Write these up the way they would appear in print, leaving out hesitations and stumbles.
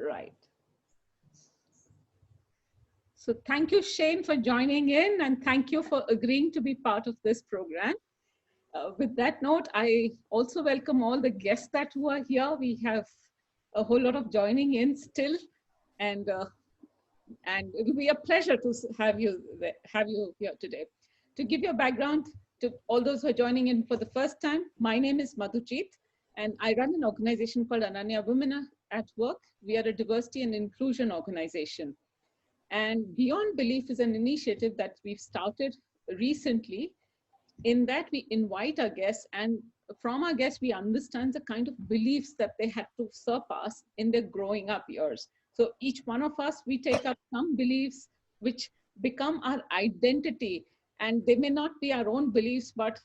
right. So thank you, Shane, for joining in, and thank you for agreeing to be part of this program. With that note, I also welcome all the guests that who are here. We have a whole lot of joining in still, and it will be a pleasure to have you here today. To give you a background to all those who are joining in for the first time, my name is Madhujeet, and I run an organization called Ananya-Women at Work. We are a diversity and inclusion organization. And Beyond Belief is an initiative that we've started recently, in that we invite our guests, and from our guests, we understand the kind of beliefs that they had to surpass in their growing up years. So each one of us, we take up some beliefs which become our identity. And they may not be our own beliefs, but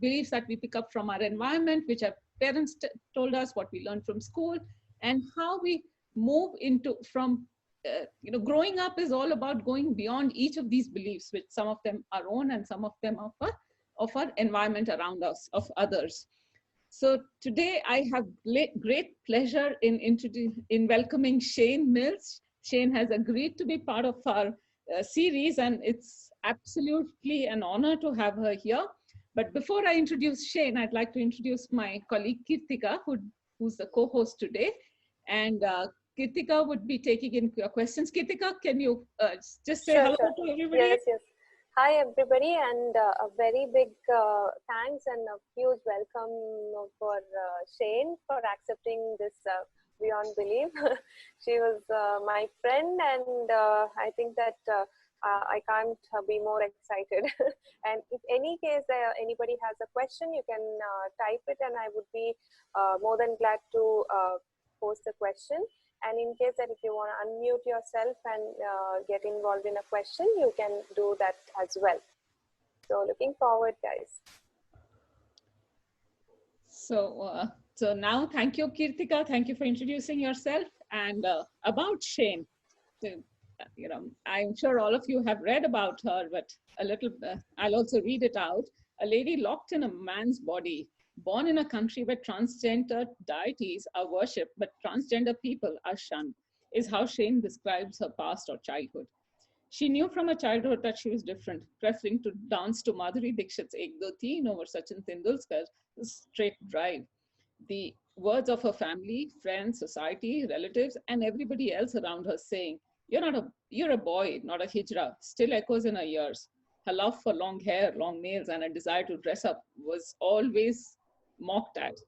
beliefs that we pick up from our environment, which our parents told us, what we learned from school, and how we move into from growing up is all about going beyond each of these beliefs, which some of them are own and some of them are of our environment around us, of others. So today I have great pleasure in welcoming Shane Mills. Shane has agreed to be part of our series, and it's absolutely an honor to have her here. But before I introduce Shane, I'd like to introduce my colleague Kirtika, who's the co-host today. And Kirtika would be taking in your questions. Kirtika, can you just say hello to everybody? Yes, yes. Hi, everybody, and a very big thanks and a huge welcome for Shane for accepting this Beyond Belief. She was my friend, and I think that I can't be more excited. And if any case anybody has a question, you can type it, and I would be more than glad to post a question. And in case that if you want to unmute yourself and get involved in a question, you can do that as well. So looking forward, guys. So, so now, thank you, Kirtika. Thank you for introducing yourself. And about Shane, I'm sure all of you have read about her, but a little, I'll also read it out. A lady locked in a man's body, born in a country where transgender deities are worshipped, but transgender people are shunned, is how Shane describes her past or childhood. She knew from her childhood that she was different, preferring to dance to Madhuri Dixit's Ek Do Teen over Sachin Tendulkar's Straight Drive. The words of her family, friends, society, relatives, and everybody else around her saying, you're a boy, not a hijra, still echoes in her ears. Her love for long hair, long nails, and a desire to dress up was always mocked at.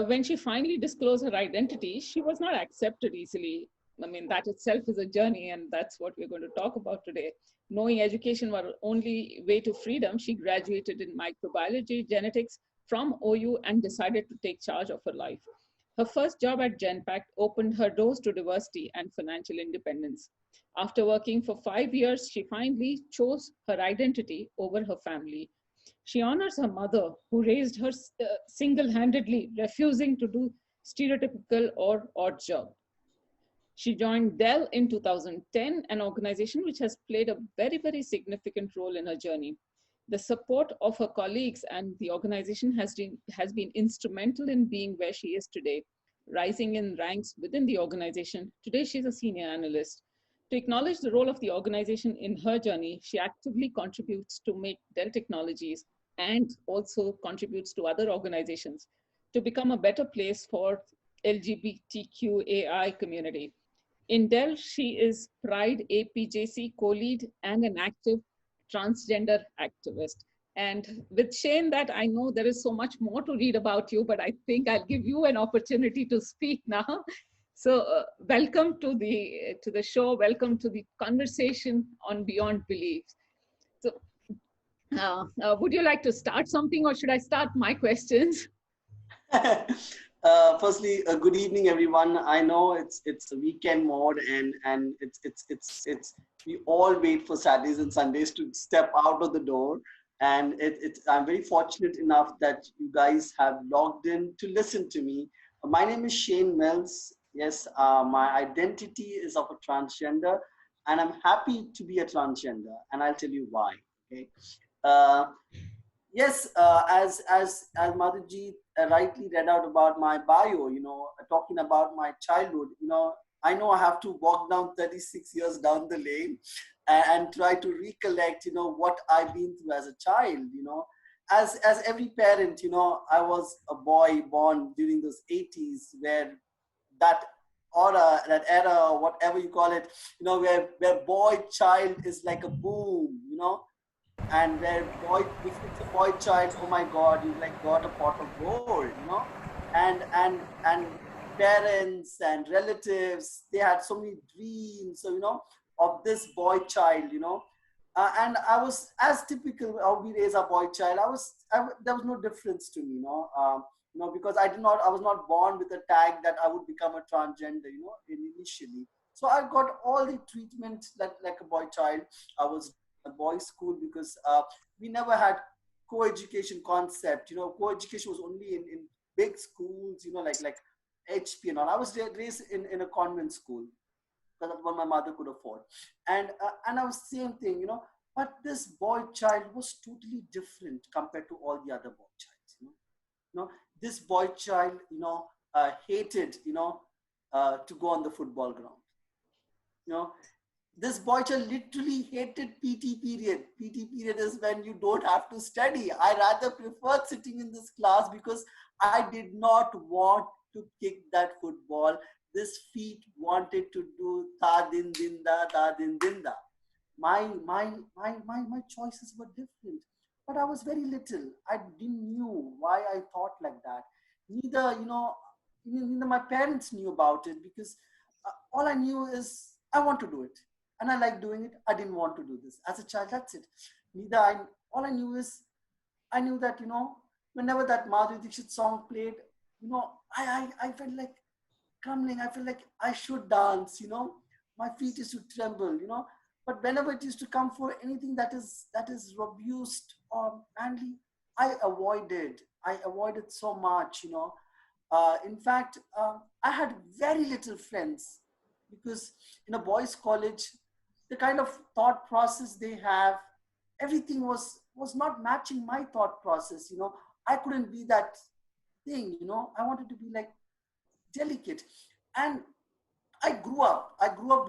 When she finally disclosed her identity, she was not accepted easily. I mean, that itself is a journey, and that's what we're going to talk about today. Knowing education was the only way to freedom, she graduated in microbiology, genetics from OU, and decided to take charge of her life. Her first job at Genpact opened her doors to diversity and financial independence. After working for 5 years, she finally chose her identity over her family. She honors her mother, who raised her single-handedly, refusing to do stereotypical or odd job. She joined Dell in 2010, an organization which has played a very, very significant role in her journey. The support of her colleagues and the organization has been instrumental in being where she is today, rising in ranks within the organization. Today, she's a senior analyst. To acknowledge the role of the organization in her journey, she actively contributes to make Dell Technologies and also contributes to other organizations to become a better place for LGBTQAI community. In Dell, she is Pride APJC co-lead and an active transgender activist. And with Shane, that I know there is so much more to read about you, but I think I'll give you an opportunity to speak now. So welcome to the show. Welcome to the conversation on Beyond Belief. So would you like to start something, or should I start my questions? Firstly, good evening, everyone. I know it's a weekend mode, and it's we all wait for Saturdays and Sundays to step out of the door, and I'm very fortunate enough that you guys have logged in to listen to me. My name is Shane Mills. Yes, my identity is of a transgender, and I'm happy to be a transgender, and I'll tell you why. Okay. Yes, as Madhuji rightly read out about my bio, talking about my childhood, I know I have to walk down 36 years down the lane and try to recollect, what I've been through as a child, as every parent, I was a boy born during those 80s where that that era, whatever you call it, where boy child is like a boom, and where boy, if it's a boy child, oh my god, you like got a pot of gold, and parents and relatives, they had so many dreams, so of this boy child, and I was as typical how we raise a boy child. There was no difference to me, because I was not born with a tag that I would become a transgender, initially. So I got all the treatment like a boy child. I was in a boys' school because we never had co-education concept. Co-education was only in big schools, like HP and all. I was raised in a convent school because that's what my mother could afford. And I was same thing, but this boy child was totally different compared to all the other boy childs. This boy child, hated, to go on the football ground. You know, this boy child literally hated PT period. PT period is when you don't have to study. I rather preferred sitting in this class because I did not want to kick that football. This feet wanted to do ta din dinda, ta din dinda. My choices were different, but I was very little. I didn't knew why I thought like that. Neither, neither my parents knew about it, because all I knew is I want to do it and I like doing it. I didn't want to do this as a child. That's it. Neither I. All I knew is I knew that, whenever that Madhuri Dixit song played, I felt like crumbling. I felt like I should dance. My feet used to tremble. But whenever it used to come for anything that is robust or manly, I avoided so much. In fact, I had very little friends because in a boys' college, the kind of thought process they have, everything was not matching my thought process. I couldn't be that thing. I wanted to be like delicate, and I grew up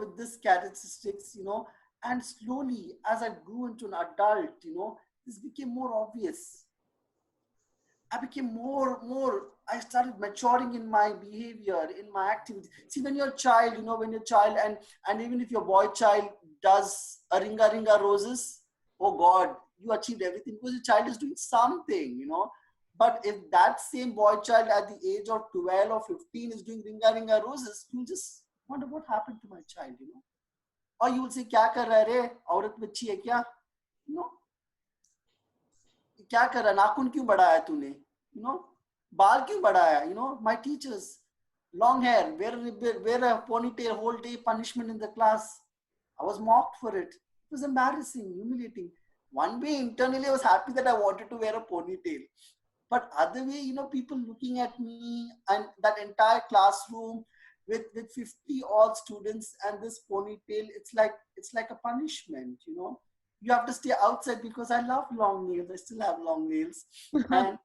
with this characteristics. And slowly, as I grew into an adult, this became more obvious. I became I started maturing in my behavior, in my activity. See, when you're a child, and even if your boy child does a ringa ringa roses, oh God, you achieved everything because your child is doing something. But if that same boy child at the age of 12 or 15 is doing ringa ringa roses, you just wonder what happened to my child. Or you will say, "Kya kar raha hai re? Aurat bachchi hai kya?" You know, क्या कर रहा, नाखून क्यों बढ़ाया तूने, बाल क्यों बढ़ाया, my teachers, long hair, wear a ponytail whole day, punishment in the class. I was mocked for it. It was embarrassing, humiliating. One way internally I was happy that I wanted to wear a ponytail, but other way, people looking at me and that entire classroom with 50 odd students and this ponytail, it's like a punishment. You have to stay outside because I love long nails. I still have long nails. And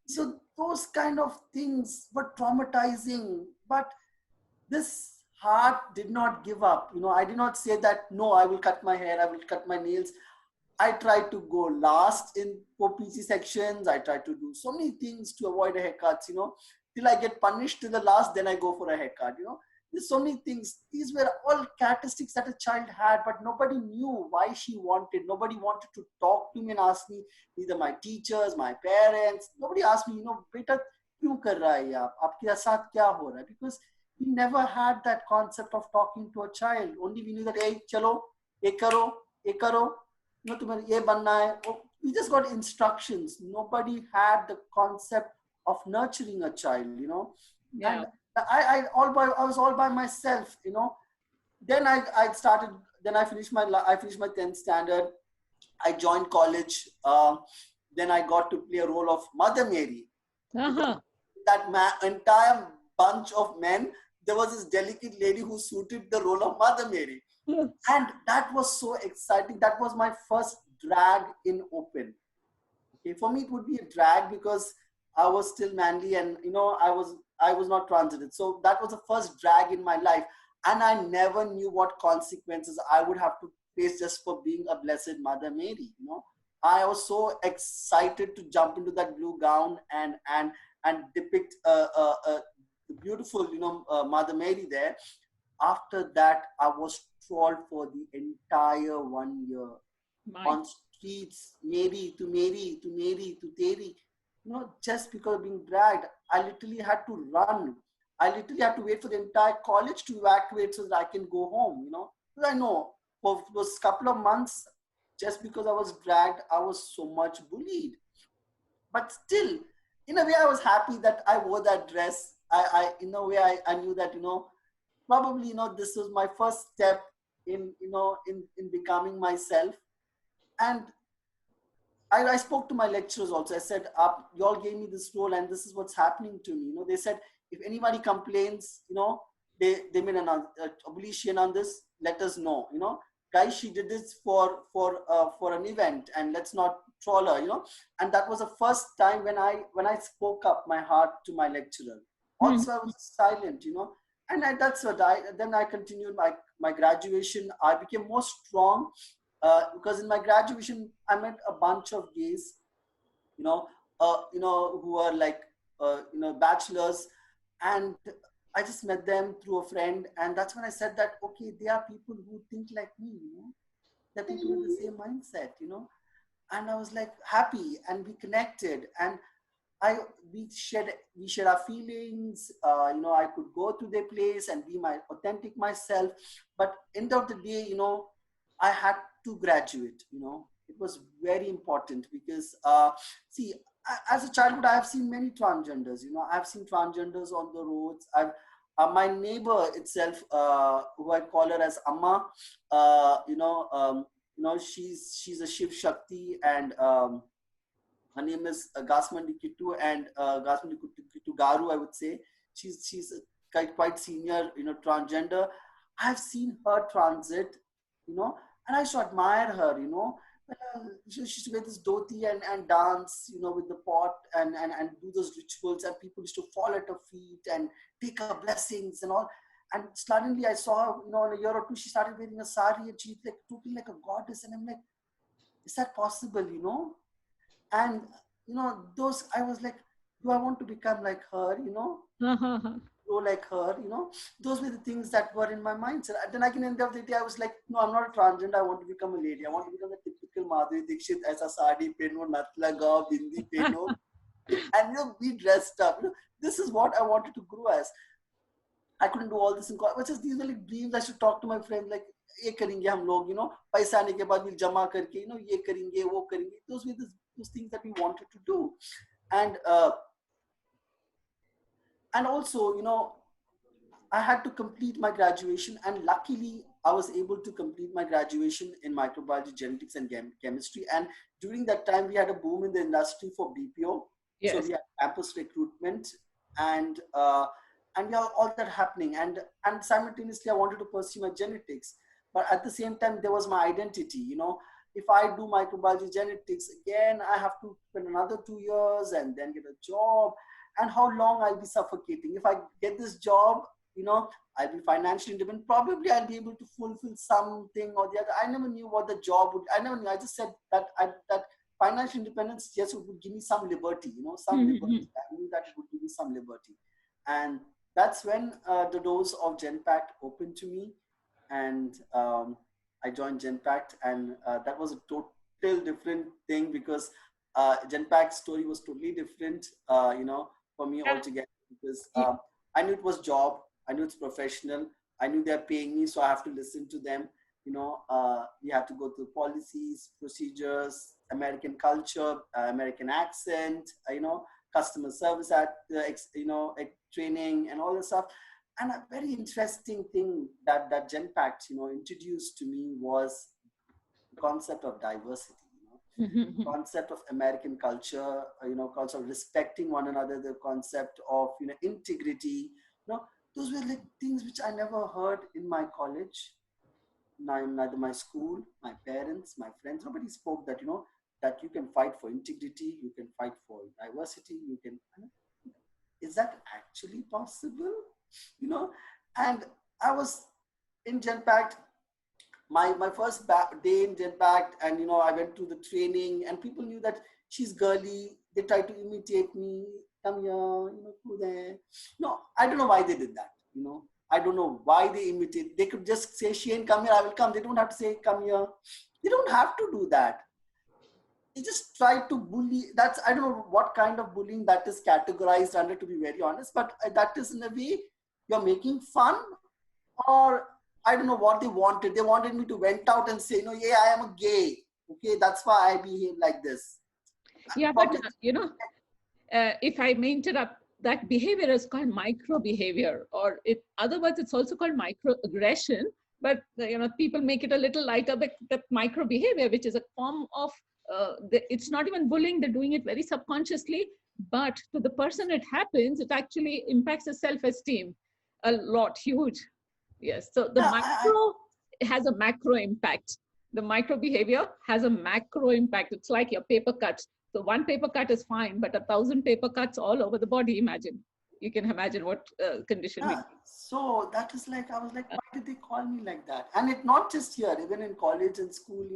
so those kind of things were traumatizing. But this heart did not give up. I did not say that, no, I will cut my hair, I will cut my nails. I tried to go last in PG sections. I tried to do so many things to avoid a haircuts, till I get punished to the last, then I go for a haircut, There's so many things. These were all characteristics that a child had, but nobody knew why she wanted. Nobody wanted to talk to me and ask me, neither my teachers, my parents. Nobody asked me, beta, kyun kar raha hai aap? Aapke saath kya ho raha hai? Because we never had that concept of talking to a child. Only we knew that, hey, chalo, ye karo, ye karo. तुम्हें ये बनना है. We just got instructions. Nobody had the concept of nurturing a child, Yeah. And I was all by myself, Then I started. Then I finished my 10th standard. I joined college. Then I got to play a role of Mother Mary. Uh-huh. That entire bunch of men, there was this delicate lady who suited the role of Mother Mary. And that was so exciting. That was my first drag in open. Okay, for me it would be a drag because I was still manly, and I was not transited. So that was the first drag in my life, and I never knew what consequences I would have to face just for being a Blessed Mother Mary. I was so excited to jump into that blue gown and depict the beautiful Mother Mary there. After that, I was trolled for the entire 1 year My. on streets, Mary to Mary to Mary to Teri. Just because of being dragged, I literally had to run. I literally had to wait for the entire college to evacuate so that I can go home. Because I know for those couple of months, just because I was dragged, I was so much bullied. But still, in a way, I was happy that I wore that dress. In a way, I knew that probably this was my first step in becoming myself. And I spoke to my lecturers also. I said, you all gave me this role and this is what's happening to me. They said, if anybody complains, they made an abolition on this, let us know. Guys, she did this for an event, and let's not troll her. And that was the first time when I spoke up my heart to my lecturer. Also, I was silent. And that's what then I continued my graduation. I became more strong because in my graduation I met a bunch of gays, who are like bachelors, and I just met them through a friend, and that's when I said that okay, they are people who think like me, they're people with the same mindset, and I was like happy, and we connected, and we shared our feelings. I could go to their place and be my authentic myself. But end of the day, I had to graduate. It was very important because see, as a childhood, I have seen many transgenders. I've seen transgenders on the roads. My neighbor itself, who I call her as Amma, she's a Shiv Shakti, and her name is Gasmandi Kittu, and Gasmandi Kittu Garu, I would say. She's quite senior, transgender. I've seen her transit, and I used to admire her, she used to wear this dhoti and dance, with the pot and do those rituals, and people used to fall at her feet and take her blessings and all. And suddenly I saw her, in a year or two, she started wearing a sari, and she's like looking like a goddess. And I'm like, is that possible, And those, I was like, do I want to become like her, grow like her, those were the things that were in my mind. So then again, in the end of the day, I was like, no, I'm not a transgender. I want to become a lady. I want to become the typical Madhuri Dixit, aisa sari pehno, nat lagao, bindi pehno, and be dressed up. This is what I wanted to grow as. I couldn't do all this in college. Just these were like dreams. I should talk to my friends like, ये करेंगे हम लोग, पैसा आने के बाद भी जमा करके, ये करेंगे, वो करेंगे. Those were those things that we wanted to do, and also, I had to complete my graduation, and luckily I was able to complete my graduation in microbiology, genetics, and chemistry. And during that time, we had a boom in the industry for BPO. Yes. So we had campus recruitment, and we had all that happening. And simultaneously, I wanted to pursue my genetics, but at the same time, there was my identity. If I do microbiology genetics again, I have to spend another 2 years and then get a job. And how long I'll be suffocating. If I get this job, I'll be financially independent. Probably I'll be able to fulfill something or the other. I never knew what the job would. I never knew. I just said that that financial independence just would give me some liberty. Some liberty. I knew that it would give me some liberty, and that's when the doors of GenPact opened to me, and I joined GenPact, and that was a total different thing because GenPact's story was totally different. For me altogether, because I knew it was job, I knew it's professional, I knew they're paying me, so I have to listen to them. We have to go through policies, procedures, American culture, American accent, customer service training and all this stuff. And a very interesting thing that GenPact, introduced to me was the concept of diversity. Concept of American culture, concept of respecting one another, the concept of integrity. Those were like things which I never heard in my college, neither my school, my parents, my friends. Nobody spoke that. that you can fight for integrity, you can fight for diversity, you can, is that actually possible? You know, and I was in Genpact, my first day in Genpact, and I went to the training, and people knew that she's girly. They tried to imitate me. Come here, go there. No, I don't know why they did that. I don't know why they imitate. They could just say, Shane, come here, I will come. They don't have to say, come here. They don't have to do that. They just try to bully. That's, I don't know what kind of bullying that is categorized under, to be very honest, but that is in a way you're making fun, or I don't know what they wanted. They wanted me to went out and say, yeah, I am a gay. Okay, that's why I behave like this. Yeah, but if I may interrupt, that behavior is called micro behavior, or other words, it's also called microaggression. But people make it a little lighter. But the micro behavior, which is a form of, it's not even bullying. They're doing it very subconsciously. But to the person it happens, it actually impacts the self-esteem a lot, huge. Yes. So the micro has a macro impact. The micro behavior has a macro impact. It's like your paper cuts. So one paper cut is fine, but 1,000 paper cuts all over the body, imagine. You can imagine what condition. Yeah, so that is like, I was like, why did they call me like that? And it not just here, even in college and school,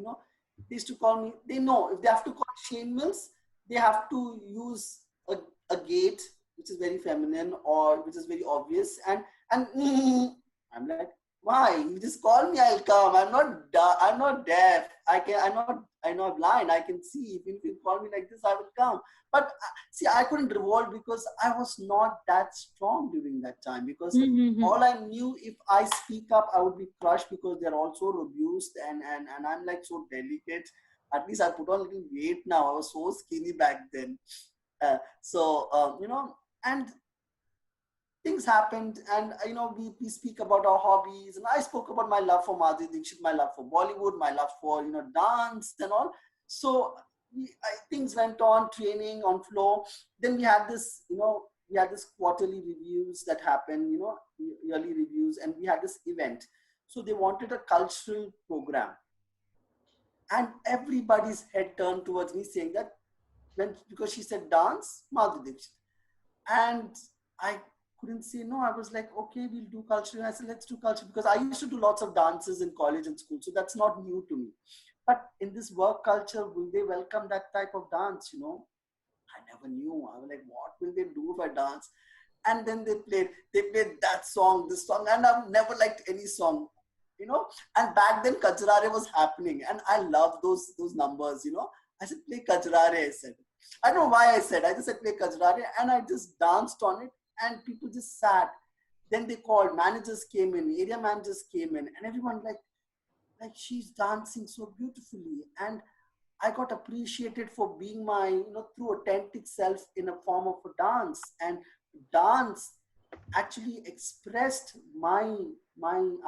they used to call me, they know if they have to call Shane Mills, they have to use a gate, which is very feminine or which is very obvious. And I'm like, why? You just call me, I'll come. I'm not deaf. I'm not blind. I can see. If you call me like this, I will come. But see, I couldn't revolt because I was not that strong during that time. Because all I knew, if I speak up, I would be crushed because they're also robust and I'm like so delicate. At least I put on a little weight now. I was so skinny back then. And things happened, and we speak about our hobbies, and I spoke about my love for Madhuri Dixit, my love for Bollywood, my love for dance and all. So things went on, training on floor. Then we had this quarterly reviews that happened, yearly reviews, and we had this event. So they wanted a cultural program, and everybody's head turned towards me, saying that because she said dance, Madhuri Dixit, and I couldn't say no. I was like, okay, we'll do culture. And I said, let's do culture, because I used to do lots of dances in college and school. So that's not new to me. But in this work culture, will they welcome that type of dance? I never knew. I was like, what will they do if I dance? And then they played that song, this song, and I've never liked any song, and back then Kajrare was happening. And I love those numbers, I said, play Kajrare, I said. I don't know why I just said play Kajrare, and I just danced on it, and people just sat. Then they called, managers came in, area managers came in, and everyone like she's dancing so beautifully. And I got appreciated for being my, true authentic self in a form of a dance. And dance actually expressed my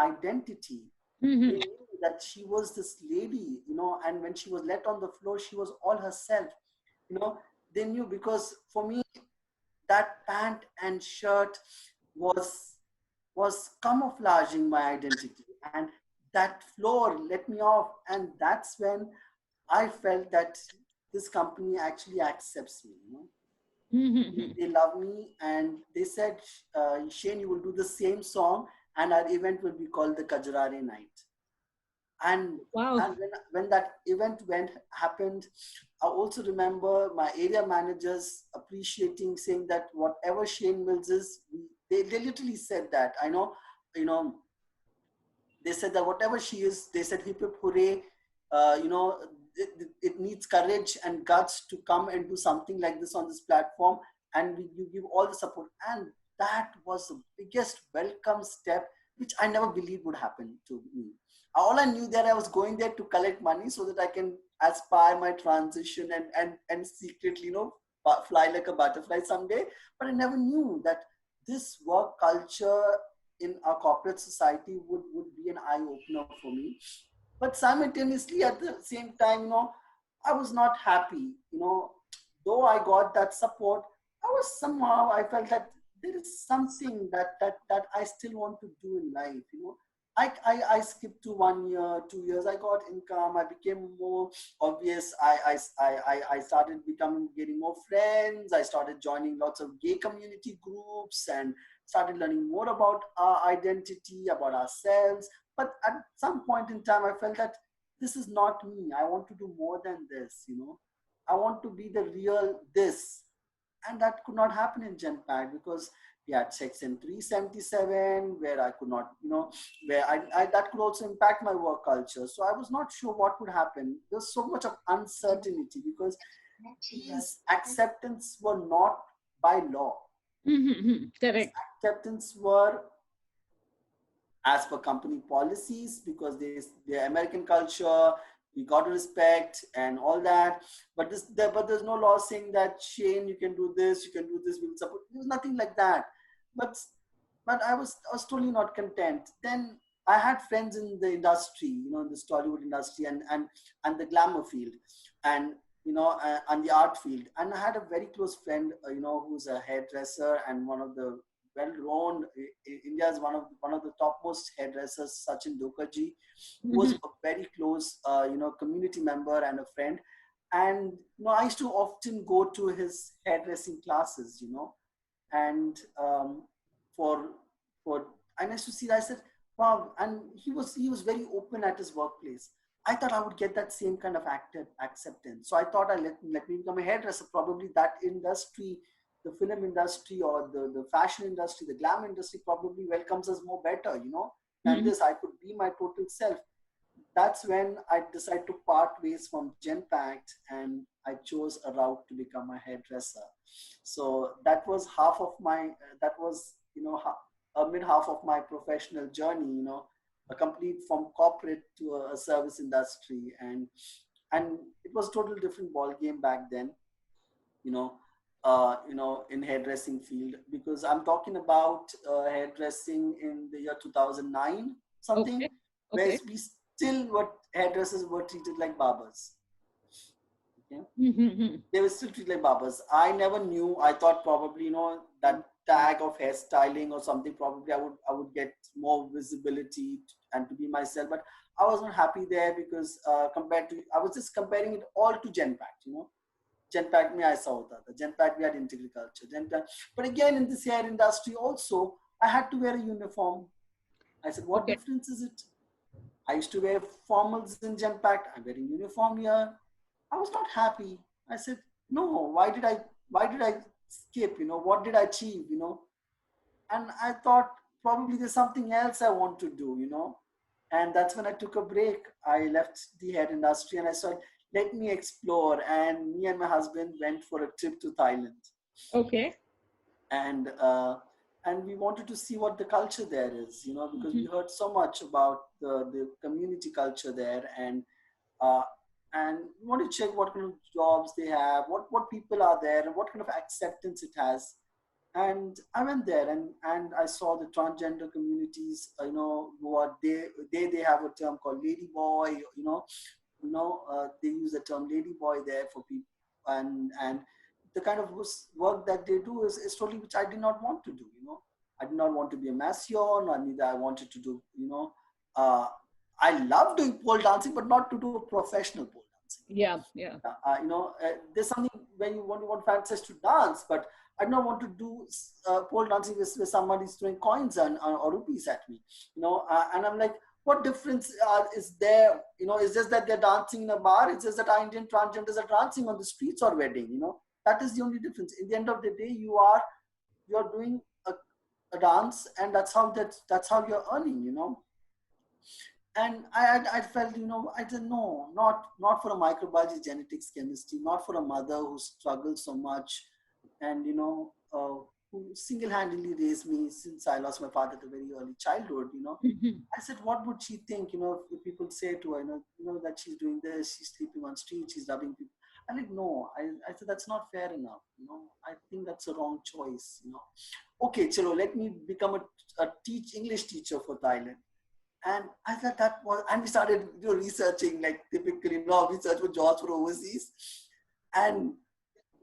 identity. They knew that she was this lady, and when she was let on the floor, she was all herself. They knew, because for me, that pant and shirt was camouflaging my identity, and that floor let me off. And that's when I felt that this company actually accepts me. They love me, and they said, Shane, you will do the same song, and our event will be called the Kajrare Night. And, wow. And when that event happened, I also remember my area managers appreciating, saying that whatever Shane Mills is, they literally said that. I know, they said that whatever she is, they said, hip hip hooray, it needs courage and guts to come and do something like this on this platform, and you give all the support. And that was the biggest welcome step, which I never believed would happen to me. All I knew that I was going there to collect money so that I can aspire my transition and secretly, fly like a butterfly someday. But I never knew that this work culture in our corporate society would be an eye-opener for me. But simultaneously, at the same time, I was not happy. Though I got that support, I felt that there is something that I still want to do in life. I skipped to 1 year, 2 years. I got income. I became more obvious. I started getting more friends. I started joining lots of gay community groups and started learning more about our identity, about ourselves. But at some point in time, I felt that this is not me. I want to do more than this, I want to be the real this. And that could not happen in Genpact because we had section 377 where I could not, where I that could also impact my work culture. So I was not sure what would happen. There's so much of uncertainty because these acceptance were not by law. Correct. These acceptance were as per company policies because the American culture, we got to respect and all that. But but there's no law saying that Shane, you can do this, you can do this, we'll support. There's nothing like that. But I was totally not content. Then I had friends in the industry, in the Tollywood industry and the glamour field, and and the art field. And I had a very close friend, who's a hairdresser and one of the well-known. India is one of the topmost hairdressers, Sachin Dokaji, who was a very close, community member and a friend. And I used to often go to his hairdressing classes, and for I used to see that. I said, wow, and he was very open at his workplace. I thought I would get that same kind of acceptance. So I thought let me become a hairdresser. Probably that industry, the film industry or the fashion industry, the glam industry probably welcomes us more better, than this. I could be my total self. That's when I decided to part ways from Genpact and I chose a route to become a hairdresser. So that was half of my, that was, a mid half of my professional journey, a complete from corporate to a service industry. And it was a total different ball game back then, in hairdressing field, because I'm talking about hairdressing in the year 2009, something, where we still hairdressers were treated like barbers. Okay? They were still treated like barbers. I never knew. I thought probably, that tag of hairstyling or something, probably I would get more visibility and to be myself. But I was not happy there because I was just comparing it all to Genpact, Genpact mein aisa hota tha. Genpact we had integral culture. But again, in this hair industry also, I had to wear a uniform. I said, what difference is it? I used to wear formals in Genpact. I'm wearing uniform here. I was not happy. I said, no, why did I skip? What did I achieve? And I thought probably there's something else I want to do, And that's when I took a break. I left the hair industry and I said, let me explore. And me and my husband went for a trip to Thailand. Okay. And we wanted to see what the culture there is, because we heard so much about the community culture there, and we want to check what kind of jobs they have, what people are there, and what kind of acceptance it has. And I went there and I saw the transgender communities, who are they have a term called lady boy, they use the term lady boy there for people, and the kind of work that they do is totally which I did not want to do. I did not want to be a masseur, or neither I wanted to do. I love doing pole dancing, but not to do a professional pole dancing. Yeah. There's something when you want fancies to dance, but I don't want to do pole dancing with somebody throwing coins or rupees at me. And I'm like, what difference is there? It's just that they're dancing in a bar. It's just that our Indian transgenders are dancing on the streets or wedding. That is the only difference. In the end of the day, you're doing a dance, and that's how you're earning. And I felt, I didn't know, not for a microbiology, genetics, chemistry, not for a mother who struggled so much, and who single-handedly raised me since I lost my father at a very early childhood. I said, what would she think? If people say to her, that she's doing this, she's sleeping on streets, she's loving people. I like, no. I said that's not fair enough. I think that's a wrong choice. Okay, chalo, let me become a English teacher for Thailand. And I thought that was, and we started researching, like typically, we search for jobs for overseas. And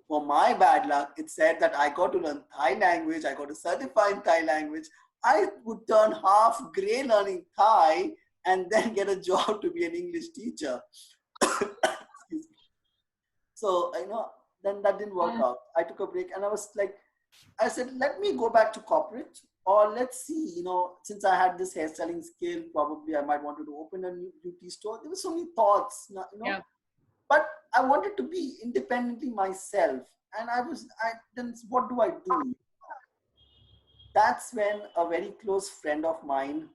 for my bad luck, it said that I got to learn Thai language, I got to certify in Thai language. I would turn half gray learning Thai and then get a job to be an English teacher. Excuse me. So, then that didn't work out. I took a break and I was like, I said, let me go back to corporate, or let's see, since I had this hairstyling skill, probably I might wanted to open a new beauty store. There were so many thoughts, Yeah. but I wanted to be independently myself. And then what do I do? That's when a very close friend of mine,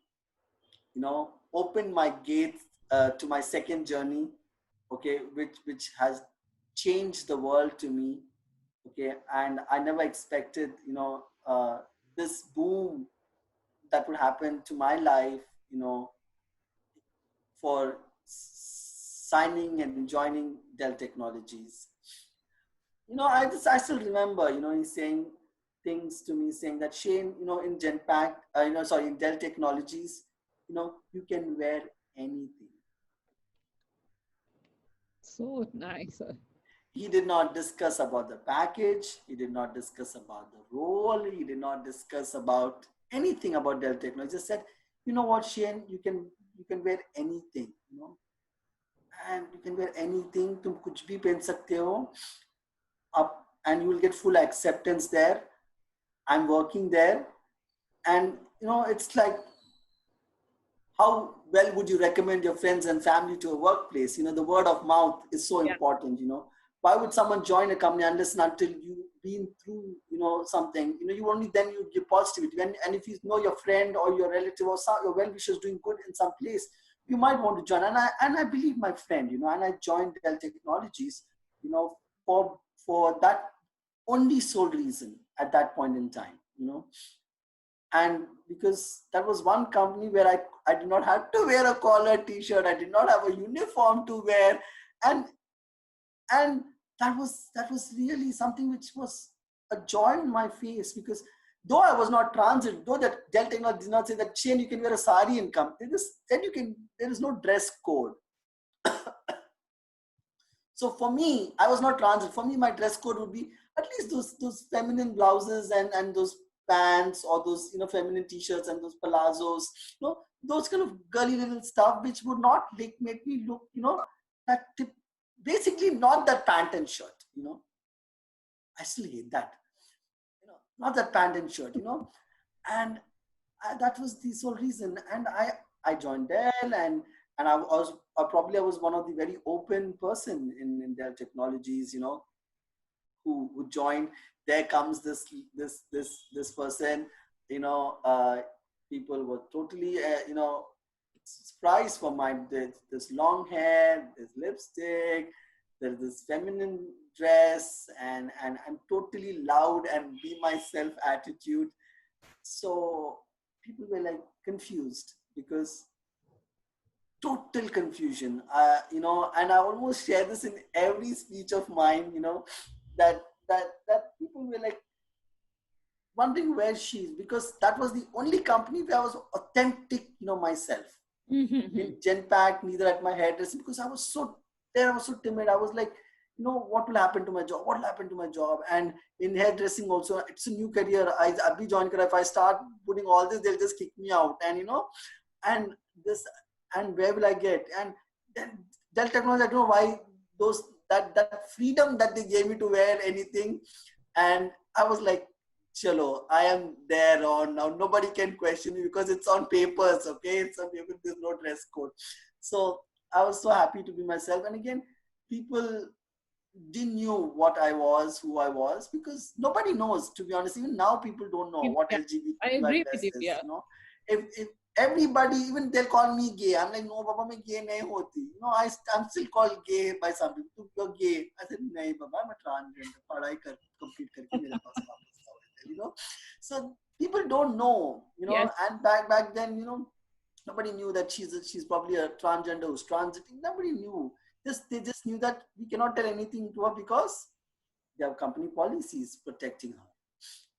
opened my gates to my second journey, okay, which has changed the world to me, okay. And I never expected, this boom that would happen to my life, for signing and joining Dell Technologies. I still remember, he's saying things to me, saying that, Shane, in in Dell Technologies, you can wear anything. So nice. He did not discuss about the package. He did not discuss about the role. He did not discuss about anything about Dell Technologies. He just said, you know what, Shane, you can wear anything, and you can wear anything. तुम कुछ भी पहन सकते हो. And you will get full acceptance there. I'm working there, and it's like, how well would you recommend your friends and family to a workplace? The word of mouth is so important. Why would someone join a company unless and until you've been through something? You only then you give positivity. And if you know your friend or your relative or your well-wishers doing good in some place, you might want to join. And I believe my friend, and I joined Dell Technologies, for that only sole reason at that point in time, and because that was one company where I did not have to wear a collar t-shirt, I did not have a uniform to wear, and that was really something which was a joy in my face, because though I was not transit, though that Dell Technology did not say that, Shane, you can wear a sari and come, there is no dress code. So for me, I was not transit. For me, my dress code would be at least those feminine blouses and those pants, or those feminine t-shirts and those palazzos, those kind of girly little stuff which would not make me look, that basically not that pant and shirt. I still hate that. Not that pant and shirt. And that was the sole reason. And I joined Dell, and I was probably I was one of the very open person in Dell Technologies, who joined. There comes this person, people were totally, surprised for this long hair, this lipstick, there's this feminine dress, and I'm totally loud and be myself attitude. So people were like confused, because total confusion, and I almost share this in every speech of mine, that people were like wondering where she is, because that was the only company where I was authentic, myself. In Genpact, neither at my hairdressing, because I was so timid. I was like, what will happen to my job? What will happen to my job? And in hairdressing also, it's a new career. I'll be joining. If I start putting all this, they'll just kick me out. And where will I get? And then Dell Technology, I don't know why that freedom that they gave me to wear anything. And I was like, chalo, I am there on now. Nobody can question me because it's on papers, okay? It's on paper, there's no dress code. So I was so happy to be myself. And again, people didn't knew what I was, who I was, because nobody knows, to be honest. Even now, people don't know what LGBTQI I agree plus with you. is. Yeah. If everybody, even they'll call me gay. I'm like, no, Baba, I'm gay nahi hoti. I'm still called gay by some people. You're gay. I said, nahi, Baba, I'm a transgender. Padhai complete karke mere paas wapas. So people don't know, Yes. and back then, nobody knew that she's probably a transgender who's transiting. Nobody knew. They just knew that we cannot tell anything to her because they have company policies protecting her.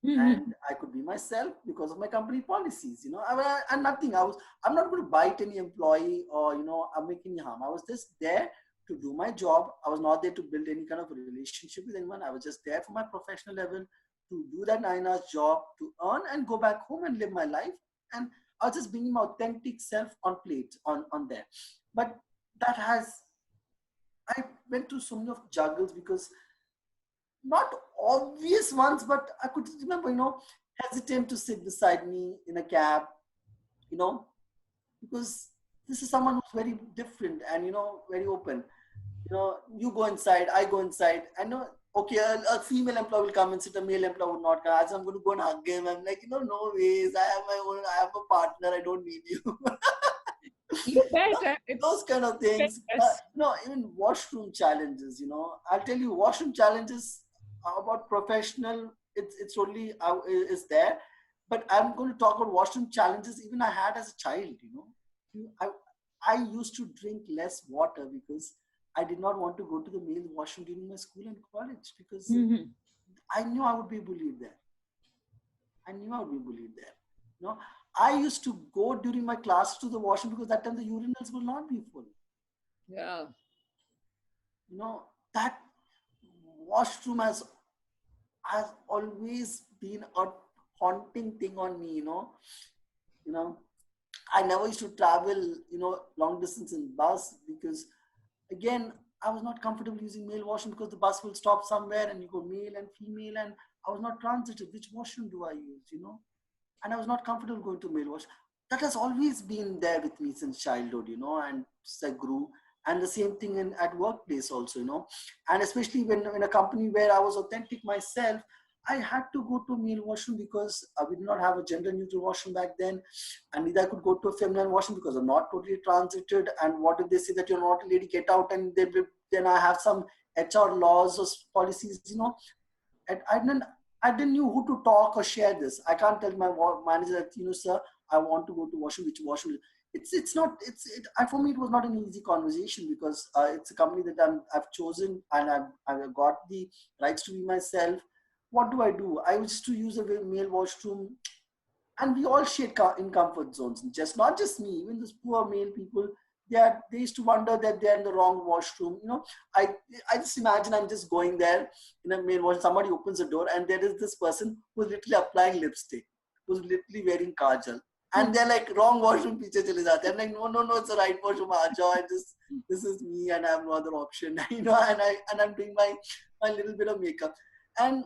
And I could be myself because of my company policies, and nothing. I'm not going to bite any employee or, I'm making any harm. I was just there to do my job. I was not there to build any kind of relationship with anyone. I was just there for my professional level to do that 9 hours job, to earn and go back home and live my life. And I was just bringing my authentic self on plate, on there. But that has, I went through so many of juggles, because not obvious ones, but I could remember, hesitant to sit beside me in a cab, you know, because this is someone who's very different and, very open. You go inside, I go inside. I know, okay, a female employee will come and sit, a male employee would not come. So I'm going to go and hug him. I'm like, no ways. I have my own, I have a partner. I don't need you. You bet. Those kind of things. Yes. Even washroom challenges, I'll tell you, washroom challenges about professional, it's only is there. But I'm going to talk about washroom challenges even I had as a child, I used to drink less water because I did not want to go to the male washroom during my school and college, because I knew I would be bullied there. I used to go during my class to the washroom because that time the urinals will not be full. Yeah. That washroom has always been a haunting thing on me, I never used to travel, long distance in bus, because again, I was not comfortable using male washroom because the bus will stop somewhere and you go male and female, and I was not transitive. Which washroom do I use, And I was not comfortable going to male washroom. That has always been there with me since childhood, and I grew. And the same thing at workplace also, and especially when in a company where I was authentic myself, I had to go to a male washroom because we did not have a gender neutral washroom back then. And neither I could go to a feminine washroom because I'm not totally transited. And what if they say that you're not a lady, get out, and then I have some HR laws or policies, And I didn't know who to talk or share this. I can't tell my manager that, sir, I want to go to washroom, which washroom. For me, it was not an easy conversation, because it's a company that I've chosen, and I've got the rights to be myself. What do? I used to use a male washroom, and we all shared in comfort zones. Not just me, even those poor male people. They used to wonder that they're in the wrong washroom. I just imagine I'm just going there in a male washroom. Somebody opens the door, and there is this person who's literally applying lipstick, who's literally wearing kajal. And they're like, wrong washroom, piche chale jaate. I'm like, no, it's the right washroom. This is me, and I have no other option. And I'm doing my little bit of makeup. And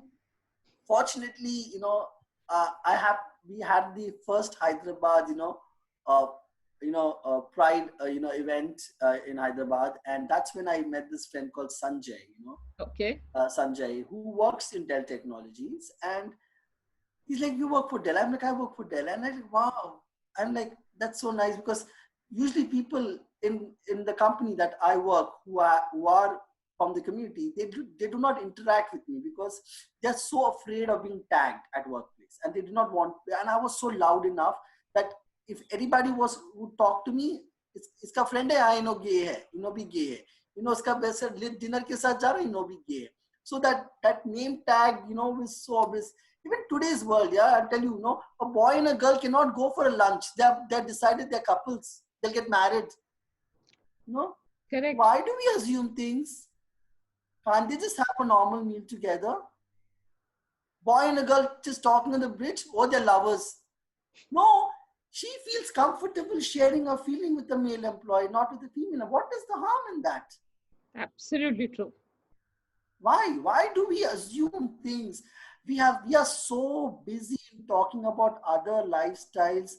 fortunately, we had the first Hyderabad, Pride, event in Hyderabad, and that's when I met this friend called Sanjay, Okay. Sanjay, who works in Dell Technologies, and he's like, you work for Dell? I'm like, I work for Dell. And I'm like, wow. I'm like, that's so nice, because usually people in the company that I work who are from the community, they do not interact with me because they're so afraid of being tagged at workplace, and they do not want. And I was so loud enough that if anybody would talk to me, iska friend hai, I know gay hai, be gay hai, iska best dinner ke saath ja raha, be gay hai. So that name tag, is so obvious. Even today's world, I'll tell you, a boy and a girl cannot go for a lunch. They're decided they're couples. They'll get married. Correct. Why do we assume things? Can't they just have a normal meal together? Boy and a girl just talking on the bridge, or they're lovers. No, she feels comfortable sharing her feeling with the male employee, not with the female. What is the harm in that? Absolutely true. Why? Why do we assume things? We are so busy in talking about other lifestyles,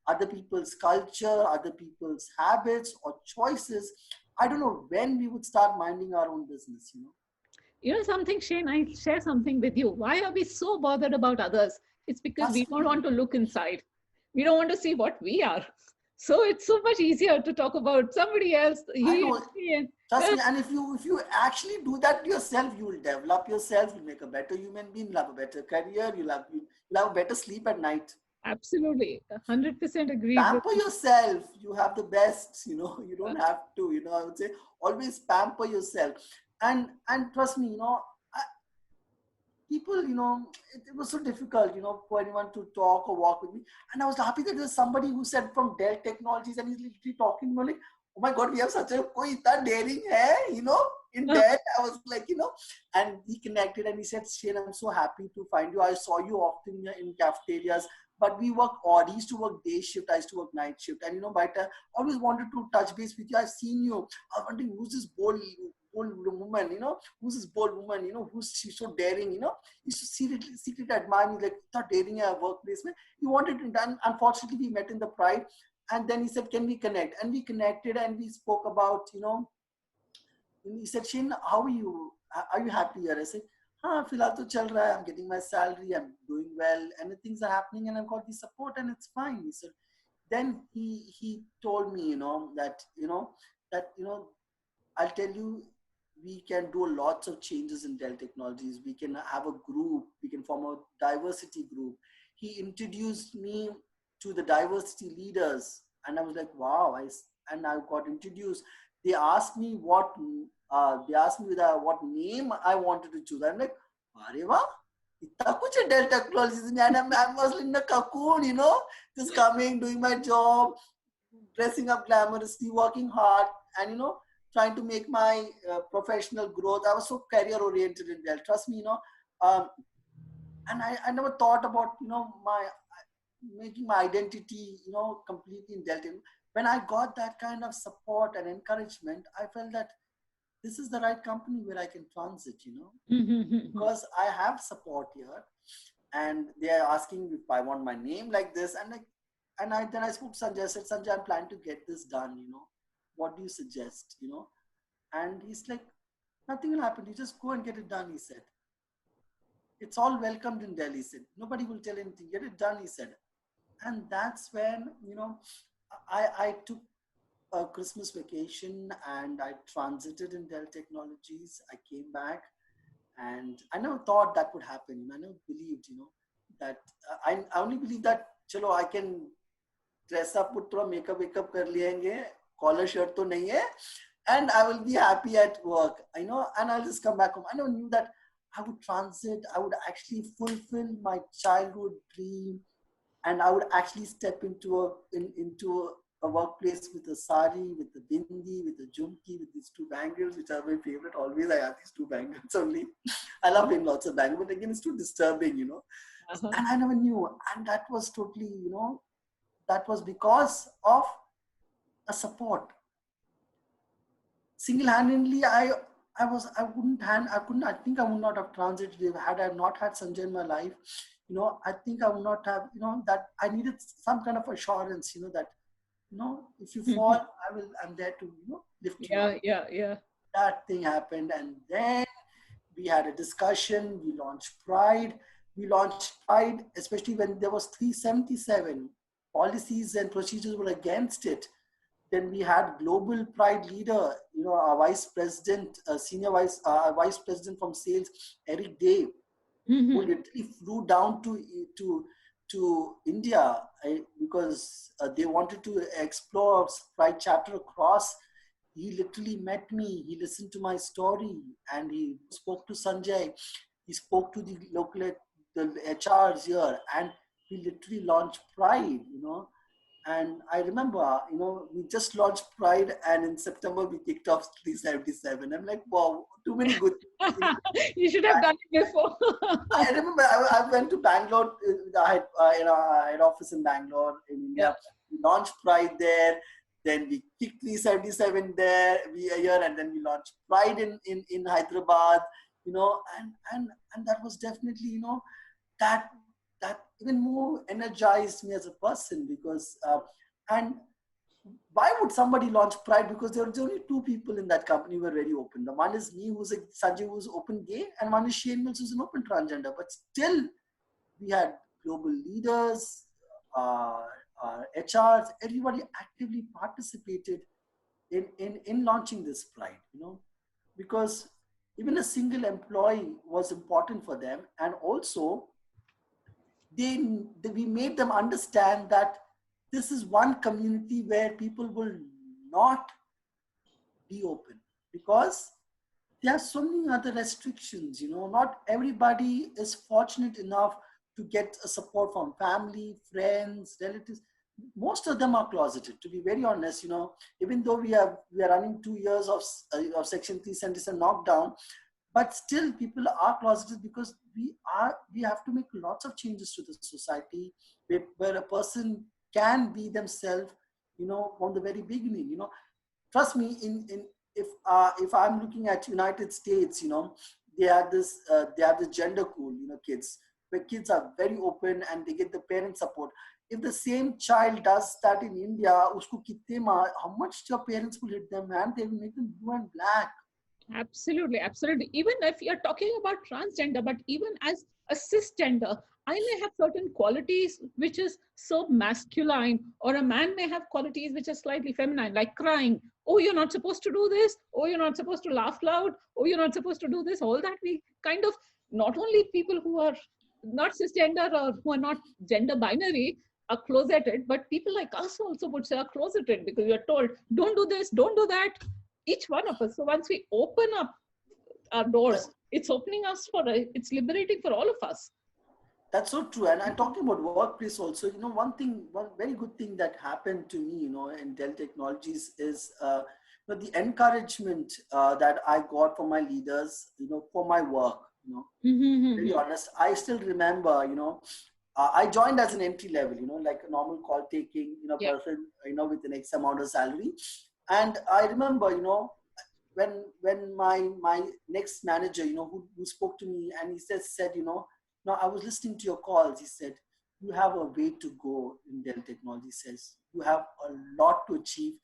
other people's culture, other people's habits or choices. I don't know when we would start minding our own business, Something, Shane, I share something with you. Why are we so bothered about others? It's because we don't want to look inside. We don't want to see what we are. So it's so much easier to talk about somebody else. Trust me, and if you actually do that yourself, you will develop yourself, you'll make a better human being, you'll have a better career, you'll have a better sleep at night. Absolutely. 100% agree. Pamper yourself. You have the best, you don't have to, I would say always pamper yourself. And trust me, people, it was so difficult, for anyone to talk or walk with me. And I was happy that there's somebody who said from Dell Technologies, and he's literally talking to me like, oh my God, we have such a koi itna daring hai, in Delhi. I was like, and he connected and he said, Shane, I'm so happy to find you. I saw you often in cafeterias, but we work odd. He used to work day shift, I used to work night shift. And but I always wanted to touch base with you. I've seen you. I was wondering, who's this bold woman, who's this bold woman, who's she so daring, he used to secretly admire me, like, not daring at workplace. He wanted to, and unfortunately we met in the Pride. And then he said, can we connect? And we connected and we spoke about, and he said, Shane, how are you? Are you happy here? I said, फिलहाल तो चल रहा है. I'm getting my salary. I'm doing well, and things are happening, and I've got the support, and it's fine. He said. Then he told me, that I'll tell you, we can do lots of changes in Dell Technologies. We can have a group. We can form a diversity group. He introduced me to the diversity leaders, and I was like, wow! I got introduced. They asked me what name I wanted to choose. I'm like, Areva, itna kuch hai Dell Technologies, and I was in a cocoon, just coming, doing my job, dressing up glamorously, working hard, and trying to make my professional growth. I was so career oriented in Dell. Trust me, and I never thought about my making my identity completely in Dell. When I got that kind of support and encouragement, I felt that this is the right company where I can transit, because I have support here, and they are asking if I want my name like this, and then I spoke to Sanjay. I said, Sanjay, I'm planning to get this done. What do you suggest? And he's like, nothing will happen. You just go and get it done. He said, it's all welcomed in Delhi. He said, nobody will tell anything. Get it done. He said, and that's when I took a Christmas vacation and I transited in Dell Technologies. I came back, and I never thought that would happen. I never believed, that I only believed that, chalo, I can dress up, put through makeup kar liyenge, collar shirt to nahi hai, and I will be happy at work, and I'll just come back home. I never knew that I would transit, I would actually fulfill my childhood dream, and I would actually step into a workplace with a sari, with a bindi, with a jhumki, with these two bangles, which are my favorite. Always I have these two bangles only. I love wearing lots of bangles, but again, it's too disturbing, Uh-huh. And I never knew. And that was totally, that was because of a support. Single-handedly, I think I would not have transited had I not had Sanjay in my life. I think I would not have, that I needed some kind of assurance, that, if you fall, I'm there to, lift you up. Yeah. That thing happened. And then we had a discussion. We launched Pride. Especially when there was 377 policies and procedures were against it. Then we had global Pride leader, our vice president, senior vice president from sales, Eric Day, who literally flew down to India because they wanted to explore Pride chapter across. He literally met me. He listened to my story, and he spoke to Sanjay. He spoke to the HRs here, and we literally launched Pride, And I remember, we just launched Pride, and in September we kicked off 377. I'm like, wow, too many good things. You should have done it before. I remember I went to Bangalore. I had office in Bangalore in India. We launched Pride there. Then we kicked 377 there, and then we launched Pride in Hyderabad, and that was definitely, that even more energized me as a person, because and why would somebody launch Pride? Because there were only two people in that company who were very open. The one is me, who's Sanjay, who's open gay, and one is Shane Mills, who's an open transgender. But still, we had global leaders, HRs, everybody actively participated in launching this Pride, because even a single employee was important for them. And also, we made them understand that this is one community where people will not be open, because there are so many other restrictions. Not everybody is fortunate enough to get a support from family, friends, relatives. most of them are closeted, to be very honest. Even though we are running 2 years of Section 377 knockdown, but still people are closeted, because we have to make lots of changes to the society where a person can be themselves, from the very beginning. Trust me, if I'm looking at United States, they have this gender cool, kids, where kids are very open and they get the parent support. If the same child does that in India, how much your parents will hit them, man? They will make them blue and black. Absolutely, absolutely. Even if you're talking about transgender, but even as a cisgender, I may have certain qualities which is so masculine, or a man may have qualities which are slightly feminine, like crying. Oh, you're not supposed to do this. Oh, you're not supposed to laugh loud. Oh, you're not supposed to do this. All that we kind of, not only people who are not cisgender or who are not gender binary are closeted, but people like us also would say are closeted, because you're told, don't do this, don't do that, each one of us. So once we open up our doors, it's opening us it's liberating for all of us. That's so true. And I'm talking about workplace also. One very good thing that happened to me, in Dell Technologies is, the encouragement that I got from my leaders, for my work. Very honest. I still remember, I joined as an entry level, like a normal call taking, person, with an X amount of salary. And I remember, when my next manager, who spoke to me, and he said, no, I was listening to your calls. He said, you have a way to go in Dell Technology. He says, you have a lot to achieve.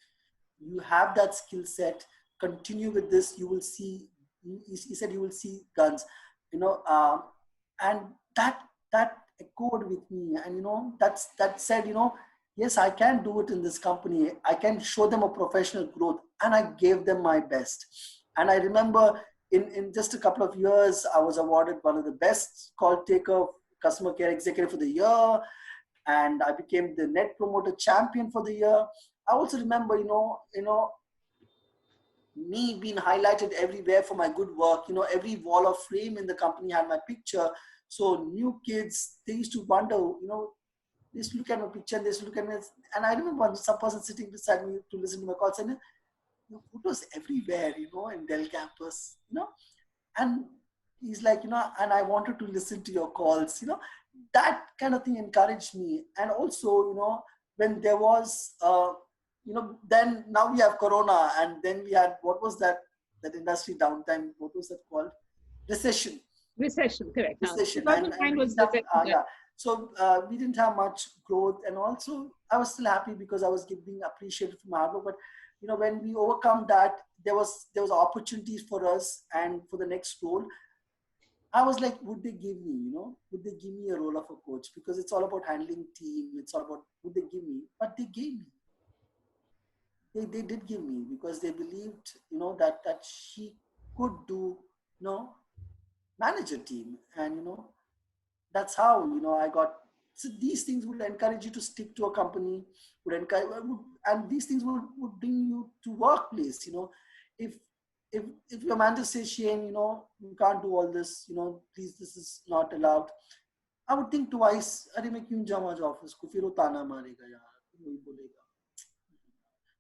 You have that skill set. Continue with this. You will see, he said, you will see guns, and that echoed with me. And, that said, yes, I can do it in this company. I can show them a professional growth, and I gave them my best. And I remember in just a couple of years, I was awarded one of the best call taker customer care executive for the year. And I became the net promoter champion for the year. I also remember, me being highlighted everywhere for my good work. Every wall of frame in the company had my picture. So new kids, they used to wonder, they used to look at my picture and they used to look at me. And I remember some person sitting beside me to listen to my calls and, photos everywhere, in Dell campus, and he's like, and I wanted to listen to your calls, that kind of thing encouraged me. And also, when there was, then now we have Corona, and then we had, what was that industry downtime? What was that called? Recession. Recession, correct. Recession. Yeah. So we didn't have much growth, and also I was still happy because I was being appreciated for my hard work. But when we overcome that, there was opportunities for us and for the next role. I was like, would they give me, would they give me a role of a coach? Because it's all about handling team. It's all about, would they give me? But they gave me. They did give me, because they believed, that she could do, manage a team. And, that's how, I got, so these things would encourage you to stick to a company, and these things would bring you to workplace. If your manager says, Shane, you can't do all this, please, this is not allowed, I would think twice. अरे मैं क्यों जाऊँ आज office को, फिर वो ताना मारेगा यार, वही बोलेगा,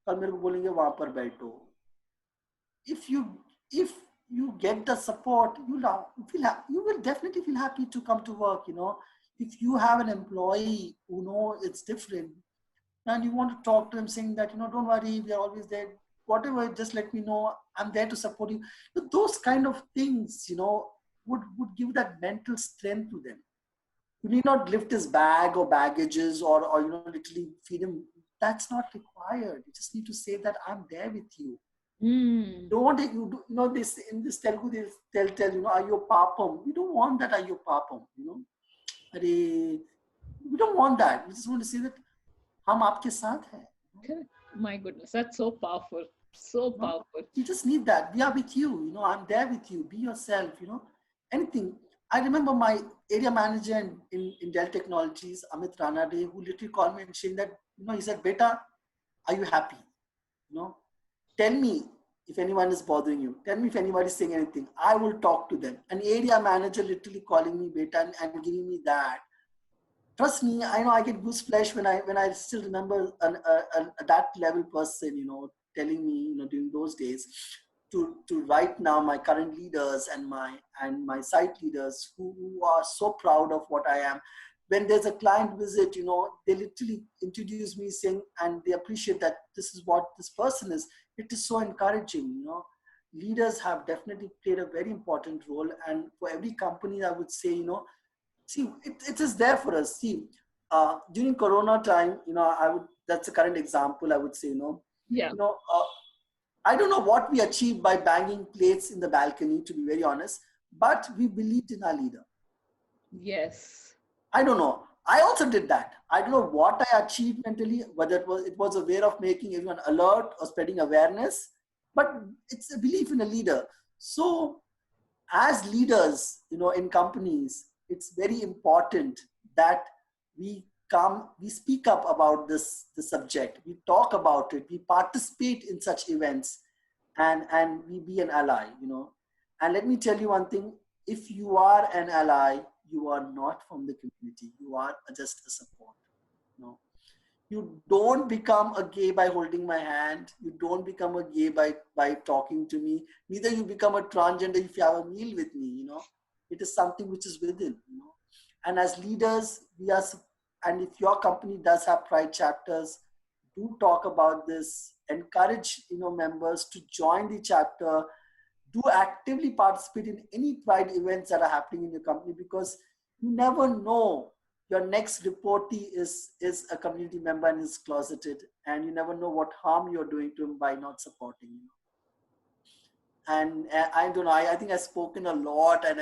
कल मेरे को बोलेंगे वहाँ पर बैठो. If you get the support, you will definitely feel happy to come to work. If you have an employee who it's different, and you want to talk to him saying that, don't worry, we are always there, whatever, just let me know, I'm there to support you. But those kind of things, would give that mental strength to them. You need not lift his bag or baggages or literally feed him. That's not required. You just need to say that I'm there with you. Don't want it, this in this Telugu, they'll tell, ayo papam. We don't want that ayo papam, we don't want that. We just want to say that hum aapke saath hai. My goodness, that's so powerful. So powerful. You just need that. We are with you, I'm there with you. Be yourself, anything. I remember my area manager in Dell Technologies, Amit Ranade, who literally called me and saying that, he said, Beta, are you happy? Tell me if anyone is bothering you. Tell me if anybody is saying anything. I will talk to them. An area manager literally calling me Beta and giving me that trust me, I know I get goose flesh when I still remember that level person, telling me, during those days, to right now my current leaders and my site leaders who are so proud of what I am. When there's a client visit, they literally introduce me saying, and they appreciate that this is what this person is. It is so encouraging. Leaders have definitely played a very important role, and for every company, I would say, see, it is there for us. See, during Corona time, that's a current example, I would say, Yeah. I don't know what we achieved by banging plates in the balcony, to be very honest, but we believed in our leader. Yes. I don't know. I also did that. I don't know what I achieved mentally, whether it was a way of making everyone alert or spreading awareness, but it's a belief in a leader. So as leaders, in companies, it's very important that we speak up about the subject, we talk about it, we participate in such events, and we be an ally. And let me tell you one thing: if you are an ally, you are not from the community, you are just a support. You don't become a gay by holding my hand. You don't become a gay by talking to me. Neither you become a transgender if you have a meal with me. It is something which is within. And as leaders, and if your company does have pride chapters, do talk about this. Encourage members to join the chapter. Do actively participate in any pride events that are happening in your company, because you never know, your next reportee is a community member and is closeted, and you never know what harm you're doing to him by not supporting him. And I don't know, I think I've spoken a lot, and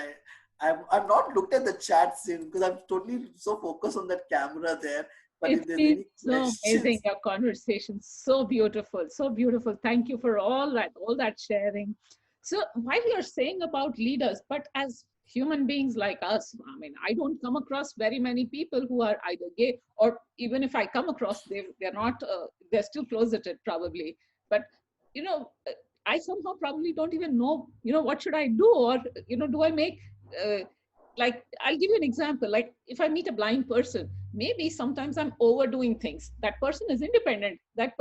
I've not looked at the chat soon because I'm totally so focused on that camera there. But It's if there's been any so questions, amazing, your conversation. So beautiful, so beautiful. Thank you for all that sharing. So while you're saying about leaders, but as human beings like us, I mean, I don't come across very many people who are either gay, or even if I come across, they're not, they're still closeted probably. But, you know, I somehow probably don't even know, what should I do? Or, do I make, like, I'll give you an example. Like if I meet a blind person, maybe sometimes I'm overdoing things. That person is independent. That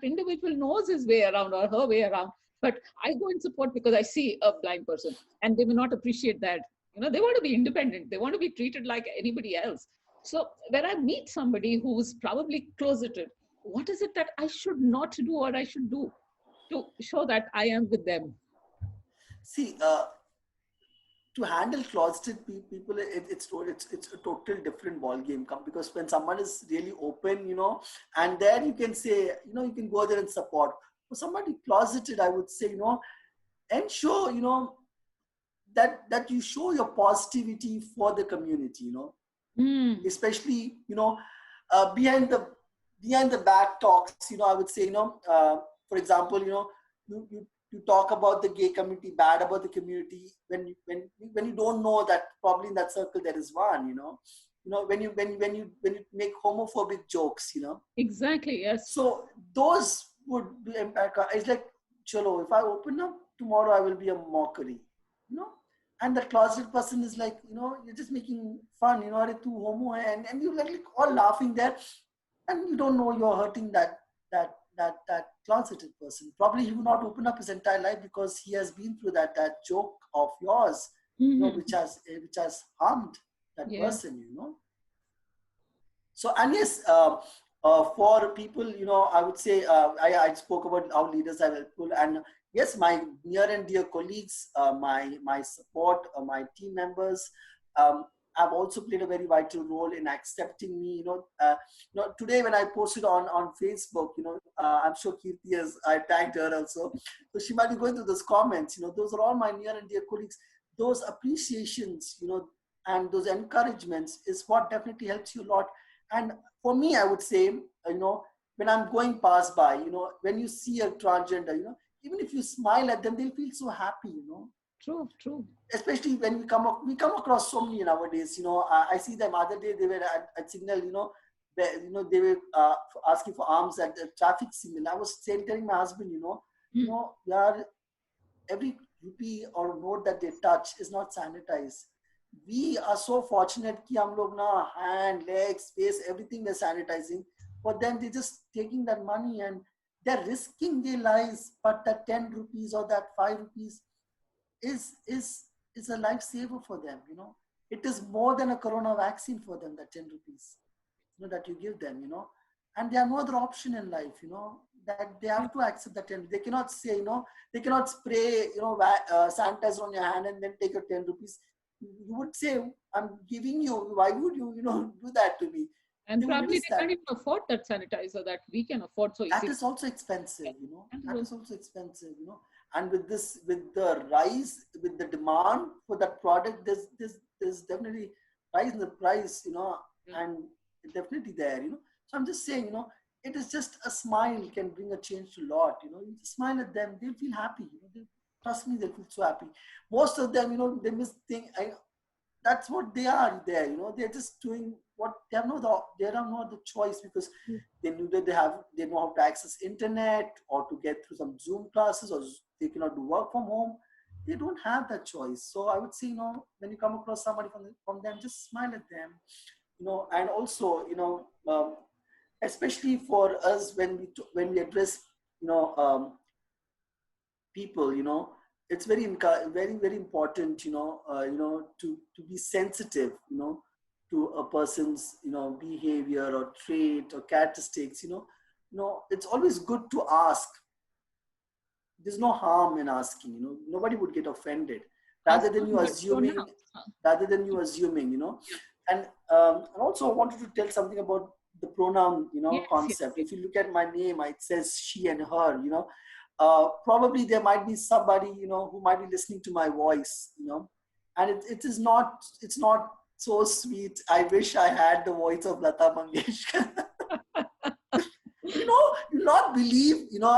individual knows his way around or her way around. But I go in support because I see a blind person, and they may not appreciate that. They want to be independent. They want to be treated like anybody else. So when I meet somebody who's probably closeted, what is it that I should not do or I should do to show that I am with them? see, to handle closeted people, it's a total different ball game. Because when someone is really open, and there you can say, you can go there and support. For somebody closeted, I would say, ensure, that you show your positivity for the community, especially, behind the back talks, I would say, for example, you talk about the gay community, bad about the community, when you don't know that probably in that circle there is one, when you make homophobic jokes, Exactly, yes. so those would be impact. It's like, chalo, if I open up tomorrow, I will be a mockery, and the closeted person is like, you're just making fun, are too homo, and you're like all laughing there, and you don't know you're hurting that closeted person. Probably he will not open up his entire life because he has been through that joke of yours, which has harmed that person, So, and yes, for people, I would say, I spoke about how leaders are helpful, and yes, my near and dear colleagues, my support, my team members, have also played a very vital role in accepting me. Today when I posted on Facebook, I'm sure Kirti I tagged her also, so she might be going through those comments. Those are all my near and dear colleagues. Those appreciations, and those encouragements is what definitely helps you a lot. And for me, I would say, when I'm going past by, when you see a transgender, even if you smile at them, they'll feel so happy, True. Especially when we come across so many nowadays. I see them other day, they were at signal, they were asking for arms at the traffic signal. I was telling my husband, every rupee or note that they touch is not sanitized. we are so fortunate कि हम लोग ना hand, legs, face, everything they're sanitizing. For them, they're just taking that money and they're risking their lives. But that 10 rupees or that 5 rupees is is a lifesaver for them. You know, it is more than a corona vaccine for them. That 10 rupees, you know, that you give them. You know, and they have no other option in life. You know, that they have to accept that 10. They cannot say, you know, they cannot spray, you know, sanitizer on your hand and then take your 10 rupees. You would say, I'm giving you, why would you, you know, do that to me? And They would probably miss they that. can't even afford that sanitizer that we can afford so That easily. is also expensive, you know, that is also expensive, you know. And with this, with the rise, with the demand for that product, there's definitely rise in the price, you know, and definitely there, you know. So I'm just saying, you know, it is just a smile can bring a change to a lot, you know. You just smile at them, they'll feel happy, you know. Trust me, they'll feel so happy. Most of them, you know, they miss thing. That's what they are there, you know. They're just doing what they have no the choice, because they knew that they know how to access internet or to get through some Zoom classes, or they cannot do work from home. They don't have that choice. So I would say, you know, when you come across somebody from them, just smile at them, you know. And also, you know, especially for us when we address, you know, people, you know, it's very very important, you know, to be sensitive, you know, to a person's, you know, behavior or trait or characteristics, you know. It's always good to ask. There's no harm in asking, you know. Nobody would get offended, rather than you assuming, you know. And I also wanted to tell something about the pronoun, you know, concept. If you look at my name, it says she and her, you know. Probably there might be somebody, you know, who might be listening to my voice, you know, and it's not so sweet. I wish I had the voice of Lata Mangeshkar. You know, you'll not believe, you know,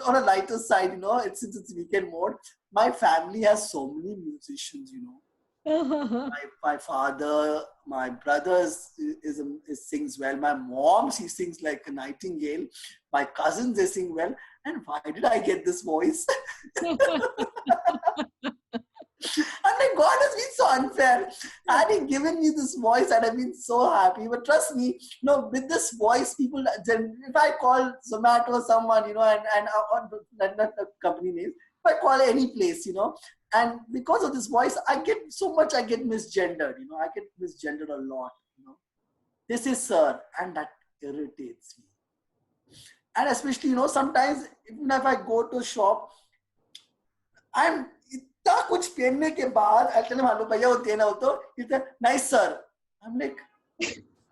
on a lighter side, you know, since it's weekend mode, my family has so many musicians, you know. My father, my brothers is sings well. My mom, she sings like a nightingale. My cousins, they sing well. And why did I get this voice? And like, God has been so unfair. Had he given me this voice, I'd have been so happy. But trust me, you know, with this voice, people, if I call Zomato or someone, you know, and not the company names, if I call any place, you know, and because of this voice, I get misgendered, you know. I get misgendered a lot, you know. This is sir, and that irritates me. And especially, you know, sometimes even if I go to a shop, I'm इतना कुछ पहनने के बाद I tell him, hello भैया, वो देना हो तो, he said, nice sir. I'm like,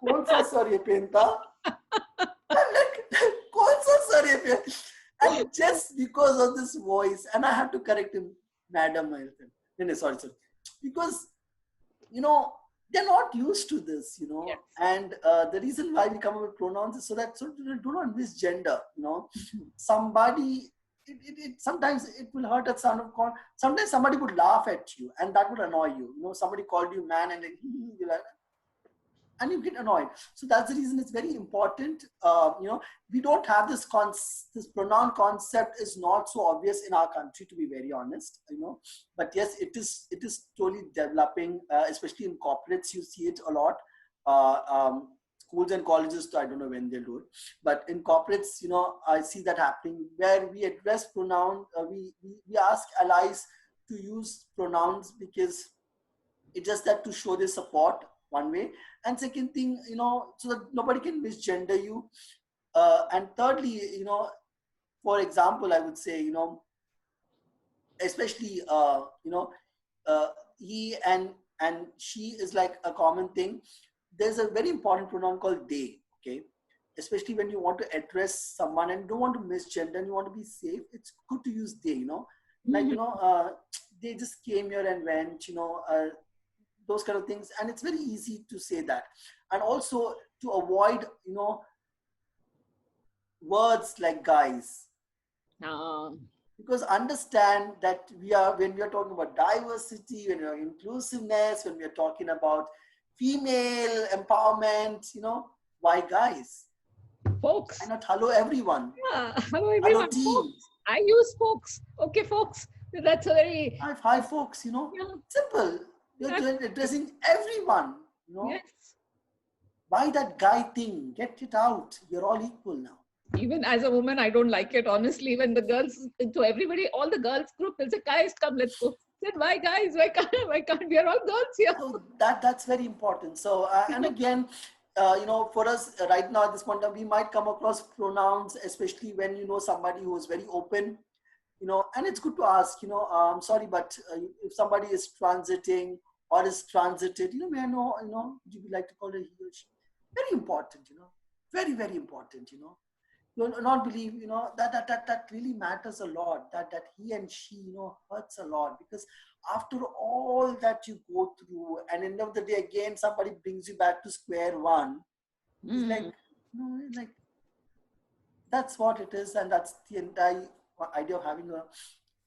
कौन सा sir ये पहनता? I'm like, कौन सा sir ये पहनता? And just because of this voice, and I have to correct him, madam, no, sorry, because, you know, they're not used to this, you know. And the reason why we come up with pronouns is so that do not misgender, you know. Somebody, sometimes it will hurt at sound of call. Sometimes somebody would laugh at you and that would annoy you. You know, somebody called you man and like, and you get annoyed. So that's the reason it's very important. You know, we don't have this pronoun concept is not so obvious in our country, to be very honest, you know. But yes, it is slowly developing, especially in corporates. You see it a lot. Schools and colleges, I don't know when they'll do it, but in corporates, you know, I see that happening, where we address pronoun, we ask allies to use pronouns, because it's just that to show their support, one way, and second thing, you know, so that nobody can misgender you, and thirdly, you know, for example, I would say, you know, especially, you know, he and she is like a common thing. There's a very important pronoun called they, okay? Especially when you want to address someone and don't want to misgender and you want to be safe, it's good to use they, you know? Like, you know, they just came here and went, you know, those kind of things. And it's very easy to say that. And also to avoid, you know, words like guys. Because understand that when we are talking about diversity, when we are inclusiveness, when we are talking about female empowerment, you know, why guys? Folks. And not hello everyone. Yeah, hello everyone. Hello team. I use folks. Okay, folks. That's a very... Hi folks, you know. Yeah. Simple. You're addressing everyone, you know. Yes. Why that guy thing? Get it out. You're all equal now. Even as a woman, I don't like it, honestly. When the girls, to everybody, all the girls group, they'll say, guys, come, let's go. I said, why, guys? Why can't we are all girls here? So that's very important. So, and again, you know, for us right now at this point, we might come across pronouns, especially when you know somebody who is very open, you know, and it's good to ask, you know, I'm sorry, but if somebody is transiting or is transited, you know, may I know, you know, would you like to call it he or she? Very important, you know, very, very important, you know. You'll not believe, you know, that really matters a lot, that he and she, you know, hurts a lot, because after all that you go through, and end of the day, again, somebody brings you back to square one. It's like, you know, like, that's what it is, and that's the entire idea of having a,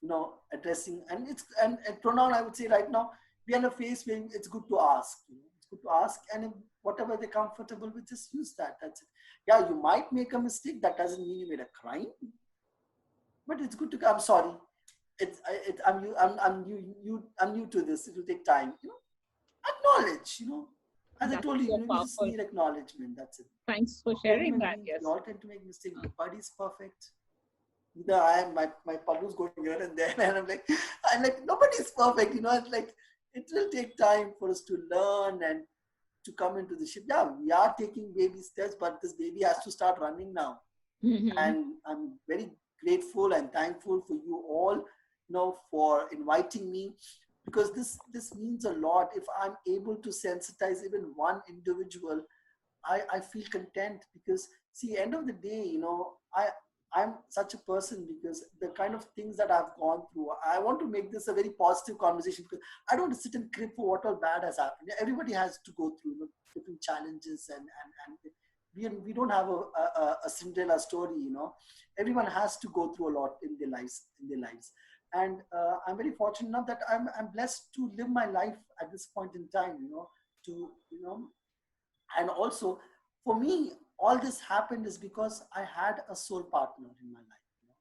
you know, addressing, and it's, and pronoun, I would say right now, we are in a phase where it's good to ask, you know, it's good to ask, and if whatever they're comfortable with, just use that, that's it. Yeah, you might make a mistake, that doesn't mean you made a crime, but it's good to, I'm sorry, I'm new to this, it will take time, you know, acknowledge, you know, as I That's told you, so you know, you just powerful. need acknowledgement, that's it. Thanks for sharing Human that. beings, Yes. we all tend to make mistakes, nobody's perfect. Either I am, my pallu's going here and there, and I'm like, nobody's perfect, you know, it's like, it will take time for us to learn and to come into the ship. Yeah, we are taking baby steps, but this baby has to start running now. And I'm very grateful and thankful for you all, you know, for inviting me, because this means a lot. If I'm able to sensitize even one individual, I feel content, because see, end of the day, you know, I'm such a person, because the kind of things that I've gone through, I want to make this a very positive conversation, because I don't want to sit and crib for what all bad has happened. Everybody has to go through, you know, different challenges, and we don't have a Cinderella story, you know. Everyone has to go through a lot in their lives, and I'm very fortunate enough that I'm blessed to live my life at this point in time, you know, to, you know. And also, for me, all this happened is because I had a soul partner in my life. You know?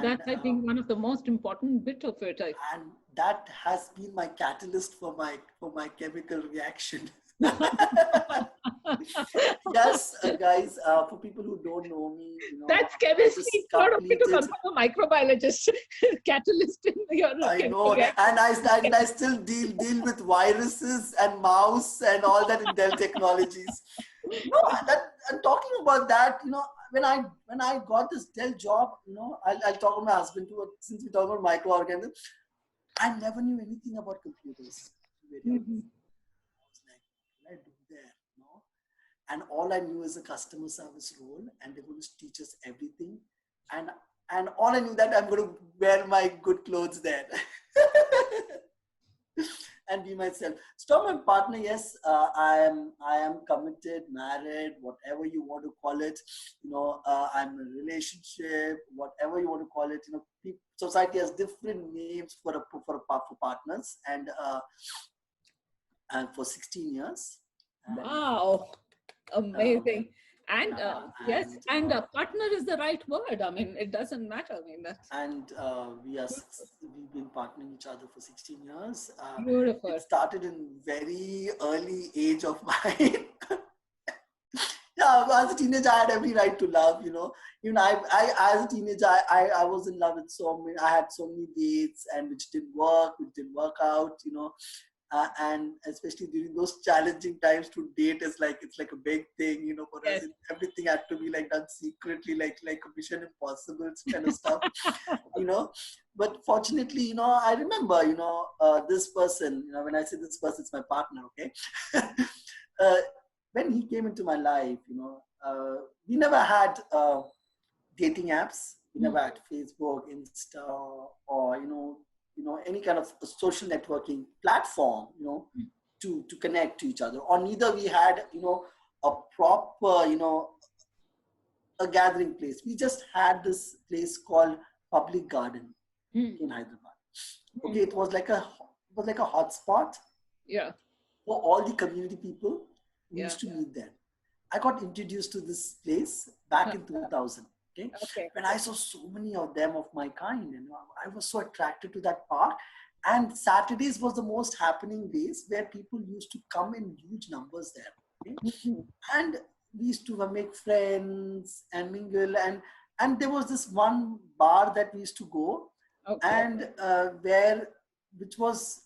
And, That's, I think, one of the most important bit of it. And that has been my catalyst for my chemical reaction. Yes, guys, for people who don't know me, you know, that's chemistry. It's not okay to come from a microbiologist. Catalyst in your I know, and I still deal with viruses and mouse and all that in Dell Technologies. No, I'm talking about that. You know, when I got this Dell job, you know, I'll talk to my husband too, since we talk about microorganisms. I never knew anything about computers. I was like, what do I do there? You know? And all I knew is a customer service role, and they're going to teach us everything. And all I knew that I'm going to wear my good clothes there. And be myself. Storm and partner, yes, I am committed, married, whatever you want to call it. You know, I'm in a relationship, whatever you want to call it. You know, society has different names for partners, and for 16 years. Wow, amazing. And yes, and partner is the right word. I mean, it doesn't matter. I mean, that's... And we've been partnering each other for 16 years. Beautiful. It started in very early age of mine. Yeah, as a teenager, I had every right to love, you know. Even I as a teenager, I was in love with so many. I had so many dates, and which didn't work out, you know. And especially during those challenging times, to date is like, it's like a big thing, you know, for us. Everything had to be like done secretly, like a Mission Impossible kind of stuff, you know. But fortunately, you know, I remember, you know, this person, you know, when I say this person, it's my partner, okay. When he came into my life, you know, we never had dating apps. We never had Facebook, Insta, or, you know, any kind of social networking platform, you know, to connect to each other. Or neither we had, you know, a proper, you know, a gathering place. We just had this place called Public Garden in Hyderabad. Okay, it was like a hotspot. Yeah. For all the community people. We used to meet there. I got introduced to this place back in 2000. Okay. When I saw so many of them of my kind, and I was so attracted to that park. And Saturdays was the most happening days where people used to come in huge numbers there. Okay? And we used to make friends and mingle, and there was this one bar that we used to go, and where which was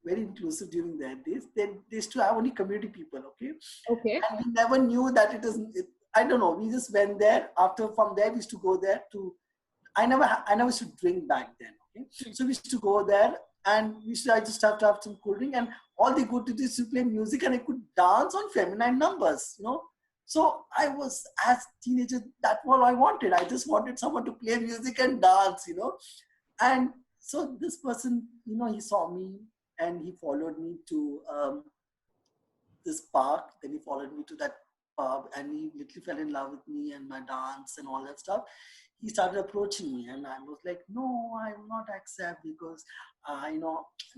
very inclusive during that days. They used to have only community people, okay. And we never knew that I don't know, we just went there. After, from there we used to go there to, I never used to drink back then, okay. So we used to go there, and I just have to have some cool drink, and all they go to do is to play music, and I could dance on feminine numbers, So I was, as teenager, that's all I wanted. I just wanted someone to play music and dance, And so this person, he saw me and he followed me to this park. Then he followed me to that pub, and he literally fell in love with me and my dance and all that stuff. He started approaching me, and I was like, no, I will not accept, because,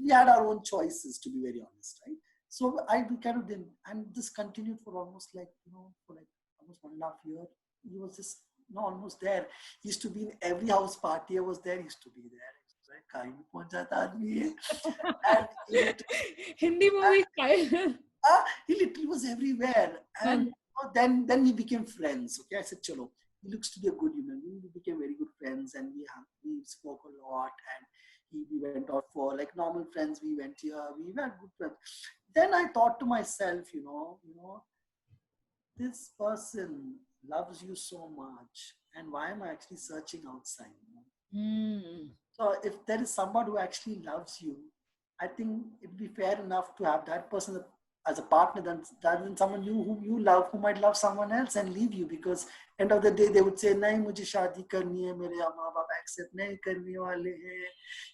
we had our own choices, to be very honest, right? So we kind of didn't, and this continued for almost almost 1.5 years. He was just almost there. He used to be in every house party I was there. He used to be there. And Hindi movie style. He literally was everywhere. And then we became friends. Okay, I said, chalo, he looks to be a good human being. We became very good friends, and we spoke a lot, and we went out for like normal friends. We went here, we were good friends. Then I thought to myself, this person loves you so much, and why am I actually searching outside? So if there is someone who actually loves you, I think it'd be fair enough to have that person as a partner than someone whom you love, who might love someone else and leave you, because end of the day they would say, nahi mujhe shaadi karni hai, mere maa baap accept nahi karne wale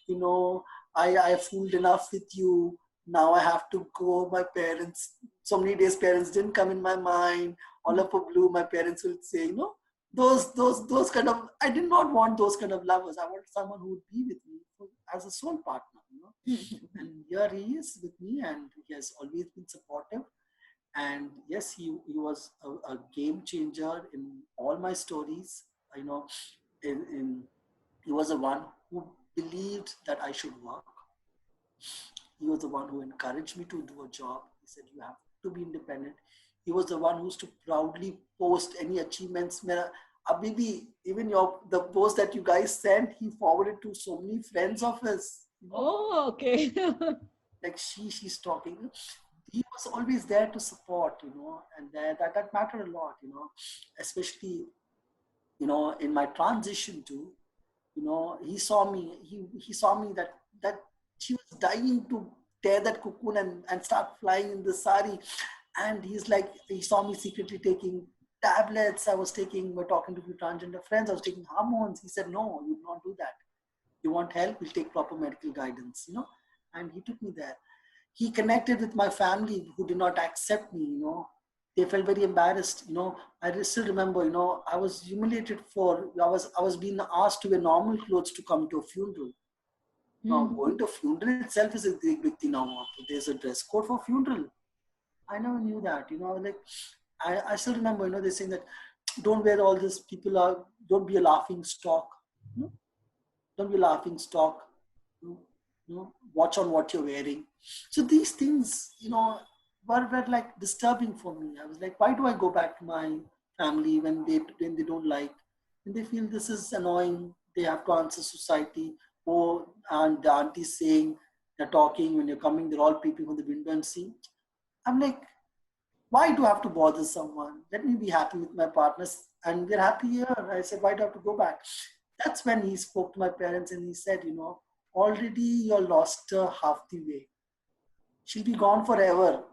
hain, I fooled enough with you, now I have to go. My parents, so many days parents didn't come in my mind, all of a blue my parents will say, those kind of, I did not want those kind of lovers. I wanted someone who would be with me as a soul partner, And here he is with me, and he has always been supportive. And yes, he was a game changer in all my stories. He was the one who believed that I should work. He was the one who encouraged me to do a job. He said, you have to be independent. He was the one who used to proudly post any achievements. Abhi, even the post that you guys sent, he forwarded to so many friends of his. Oh, okay. Like she's talking. He was always there to support, and that mattered a lot, especially, in my transition to, he saw me, he saw me that she was dying to tear that cocoon and start flying in the sari. And he saw me secretly taking tablets. We're talking to a few transgender friends. I was taking hormones. He said, no, you do not do that. You want help? We'll take proper medical guidance, And he took me there. He connected with my family who did not accept me, They felt very embarrassed, I still remember, I was humiliated I was being asked to wear normal clothes to come to a funeral. Now, going to a funeral itself is a big thing now. There's a dress code for funeral. I never knew that, I still remember, they're saying that don't wear all this, don't be a laughing stock. Don't be a laughing stock. Watch on what you're wearing. So these things, were like disturbing for me. I was like, why do I go back to my family when they don't like, when they feel this is annoying, they have to answer society. And the auntie saying, they're talking, when you're coming, they're all peeping from the window and seeing. I'm like, why do I have to bother someone? Let me be happy with my partners, and we're happy here. I said, why do I have to go back? That's when he spoke to my parents and he said, already you're lost her half the way. She'll be gone forever.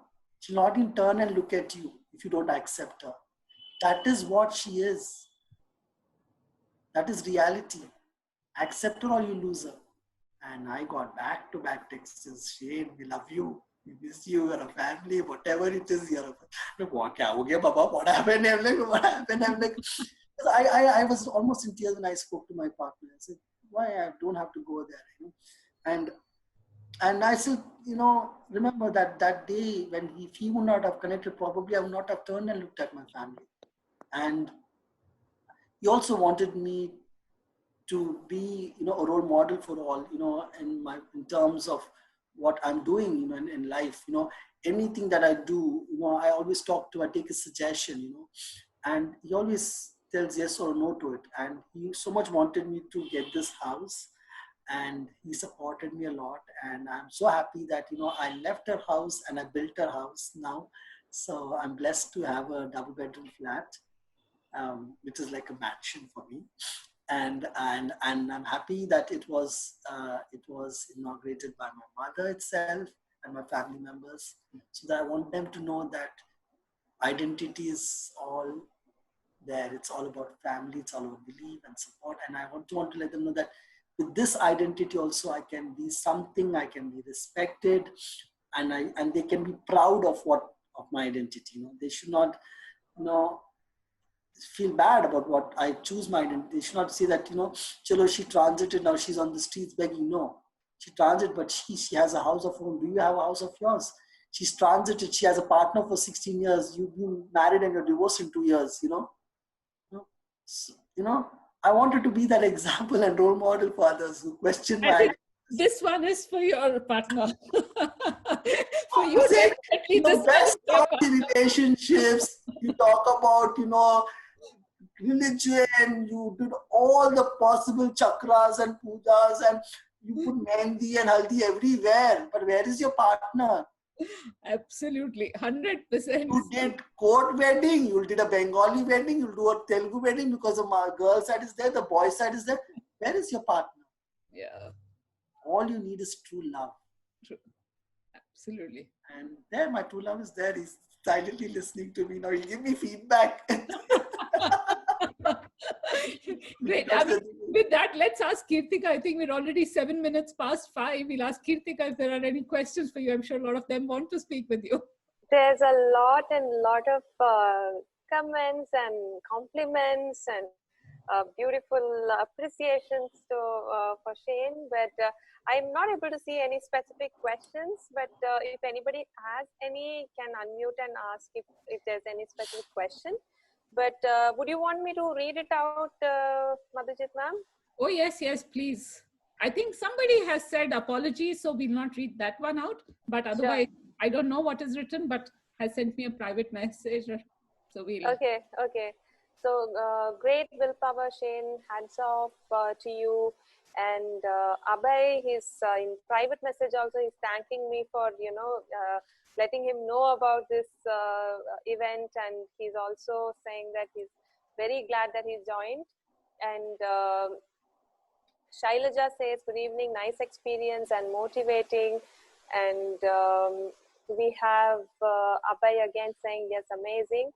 She'll not even turn and look at you if you don't accept her. That is what she is. That is reality. Accept her or you lose her. And I got back-to-back texts. Shane, we love you. We miss you. You're a family. Whatever it is, you're a... What happened? I'm like, what happened? I'm like... I was almost in tears when I spoke to my partner. I said, why I don't have to go there, And I still, remember that day when if he would not have connected, probably I would not have turned and looked at my family. And he also wanted me to be, you know, a role model for all, you know, in terms of what I'm doing, you know, in life, you know, anything that I do, you know, I always I take a suggestion, you know, and he always tells yes or no to it. And he so much wanted me to get this house, and he supported me a lot. And I'm so happy that, you know, I left her house and I built her house now. So I'm blessed to have a double bedroom flat, which is like a mansion for me. And I'm happy that it was inaugurated by my mother itself and my family members. So that I want them to know that identity is all there. It's all about family. It's all about belief and support. And I want to let them know that with this identity also, I can be something. I can be respected, and they can be proud of my identity. You know, they should not, you know, feel bad about what I choose my identity. They should not say that, you know, chalo, she transited, now she's on the streets begging. No, she transited, but she has a house of her own. Do you have a house of yours? She's transited. She has a partner for 16 years. You've been married and you're divorced in 2 years, you know. So, you know, I wanted to be that example and role model for others who question my identity. This one is for your partner. For you, Say, definitely you know, this best one. of the relationships. You talk about, you know, religion. You did all the possible chakras and pujas, and you put mehndi and haldi everywhere. But where is your partner? Absolutely, 100%. You did court wedding. You did a Bengali wedding. You'll do a Telugu wedding because the girl side is there, the boy side is there. Where is your partner? Yeah. All you need is true love. True. Absolutely. And there, my true love is there. He's silently listening to me now. He'll give me feedback. Great. I mean, with that, let's ask Kirtika. I think we're already 7 minutes past 5. We'll ask Kirtika if there are any questions for you. I'm sure a lot of them want to speak with you. There's a lot of comments and compliments and beautiful appreciations for Shane, but I'm not able to see any specific questions. But if anybody has any, can unmute and ask if there's any specific question. But would you want me to read it out, Madhujit ma'am? Oh, yes, please. I think somebody has said apologies, so we'll not read that one out. But otherwise, sure. I don't know what is written, but has sent me a private message. So we'll... Okay. So great willpower, Shane. Hands off to you. And Abhay, he's in private message also, he's thanking me for, you know, letting him know about this event. And he's also saying that he's very glad that he joined. And Shailaja says, good evening, nice experience and motivating. And we have Abhay again saying, yes, amazing.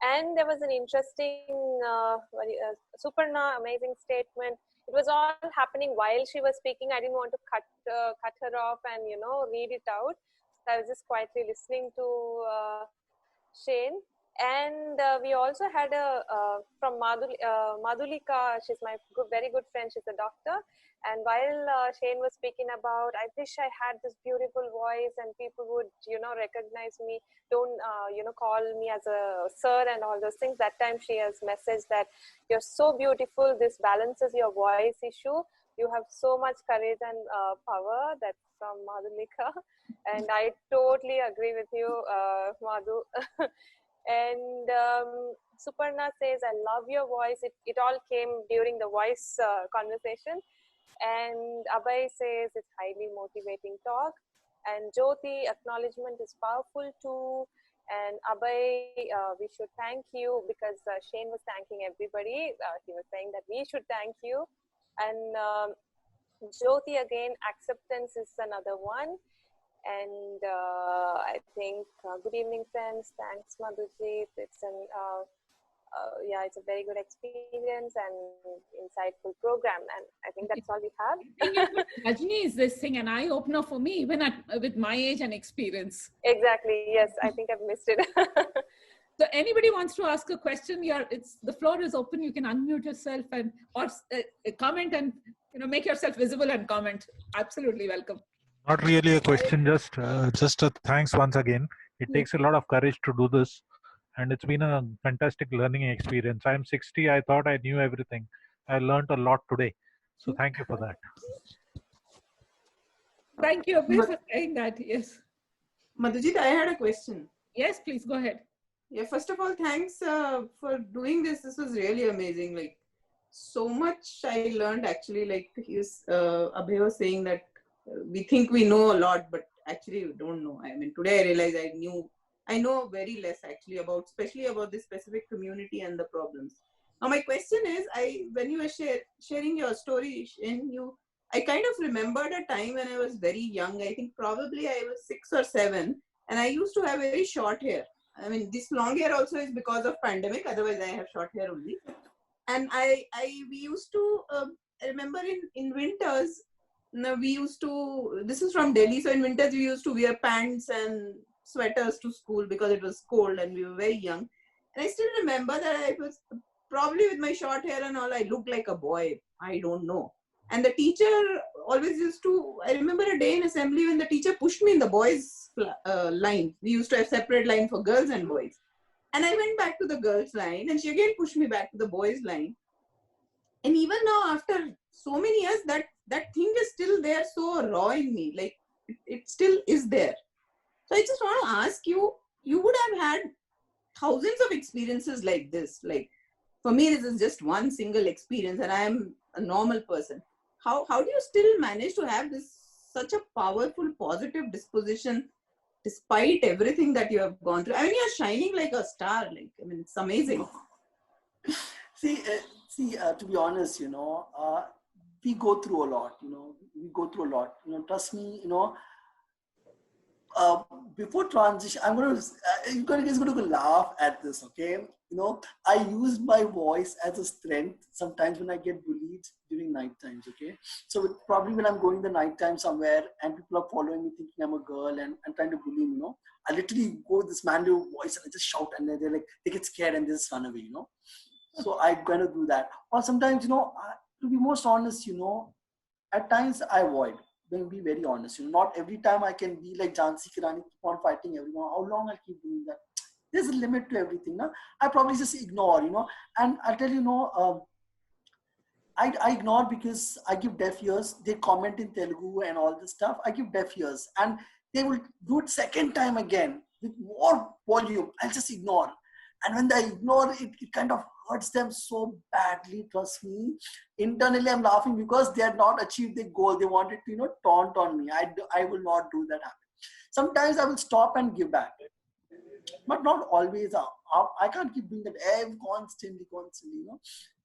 And there was an interesting, Suparna, amazing statement. It was all happening while she was speaking. I didn't want to cut her off and, you know, read it out. So I was just quietly listening to Shane. And we also had from Madhulika. She's my very good friend. She's a doctor. And while Shane was speaking about, I wish I had this beautiful voice and people would, you know, recognize me. Don't, you know, call me as a sir and all those things. That time she has messaged that you're so beautiful. This balances your voice issue. You have so much courage and power. That's from Madhulika. And I totally agree with you, Madhu. And Suparna says, I love your voice. It all came during the voice conversation. And Abhay says, it's highly motivating talk. And Jyoti, acknowledgement is powerful too. And Abhay, we should thank you because Shane was thanking everybody. He was saying that we should thank you. And Jyoti, again, acceptance is another one. And I think, good evening, friends. Thanks, Madhujit. It's it's a very good experience and insightful program. And I think that's all we have. Rajni, is this thing an eye-opener for me, even with my age and experience? Exactly. Yes, I think I've missed it. So anybody wants to ask a question, the floor is open. You can unmute yourself and or comment and make yourself visible and comment. Absolutely welcome. Not really a question, just a thanks once again. It takes a lot of courage to do this, and it's been a fantastic learning experience. I'm 60. I thought I knew everything. I learned a lot today. So thank you for that. Thank you, Abhi, for saying that. Yes. Madhujit, I had a question. Yes, please go ahead. Yeah, first of all, thanks for doing this. This was really amazing. Like, so much I learned actually. Like, Abhay was saying that we think we know a lot, but actually we don't know. I mean, today I realized I know very less actually especially about this specific community and the problems. Now, my question is, when you were sharing your story, I kind of remembered a time when I was very young. I think probably I was 6 or 7, and I used to have very short hair. I mean, this long hair also is because of pandemic. Otherwise, I have short hair only. And we used to, I remember in winters, we used to, this is from Delhi. So in winters, we used to wear pants and sweaters to school because it was cold and we were very young. And I still remember that I was probably with my short hair and all, I looked like a boy. I don't know. And the teacher always used to, I remember a day in assembly when the teacher pushed me in the boys' line. We used to have separate line for girls and boys. And I went back to the girls' line and she again pushed me back to the boys' line. And even now, after so many years, that thing is still there, so raw in me. Like, it still is there. So I just want to ask you, you would have had thousands of experiences like this. Like, for me, this is just one single experience and I am a normal person. How do you still manage to have such a powerful, positive disposition despite everything that you have gone through? I mean, you're shining like a star. Like, I mean, it's amazing. See, to be honest, we go through a lot, we go through a lot, trust me, before transition, you guys are going to laugh at this, okay? I use my voice as a strength sometimes when I get bullied during night times, okay? So probably when I'm going the night time somewhere and people are following me thinking I'm a girl and trying to bully me, I literally go with this manly voice and I just shout and they're like, they get scared and they just run away, So I'm going to do that. Or sometimes, to be most honest, at times I avoid. Being be very honest, not every time I can be like Jhansi Ki Rani, keep on fighting everyone. How long I'll keep doing that? There's a limit to everything. No? I probably just ignore, and I'll tell you, I ignore because I give deaf ears. They comment in Telugu and all this stuff. I give deaf ears and they will do it second time again with more volume. I'll just ignore. And when they ignore it, it kind of hurts them so badly, trust me. Internally, I'm laughing because they had not achieved their goal. They wanted to, taunt on me. I will not do that happen. Sometimes I will stop and give back. But not always. I can't keep doing that constantly,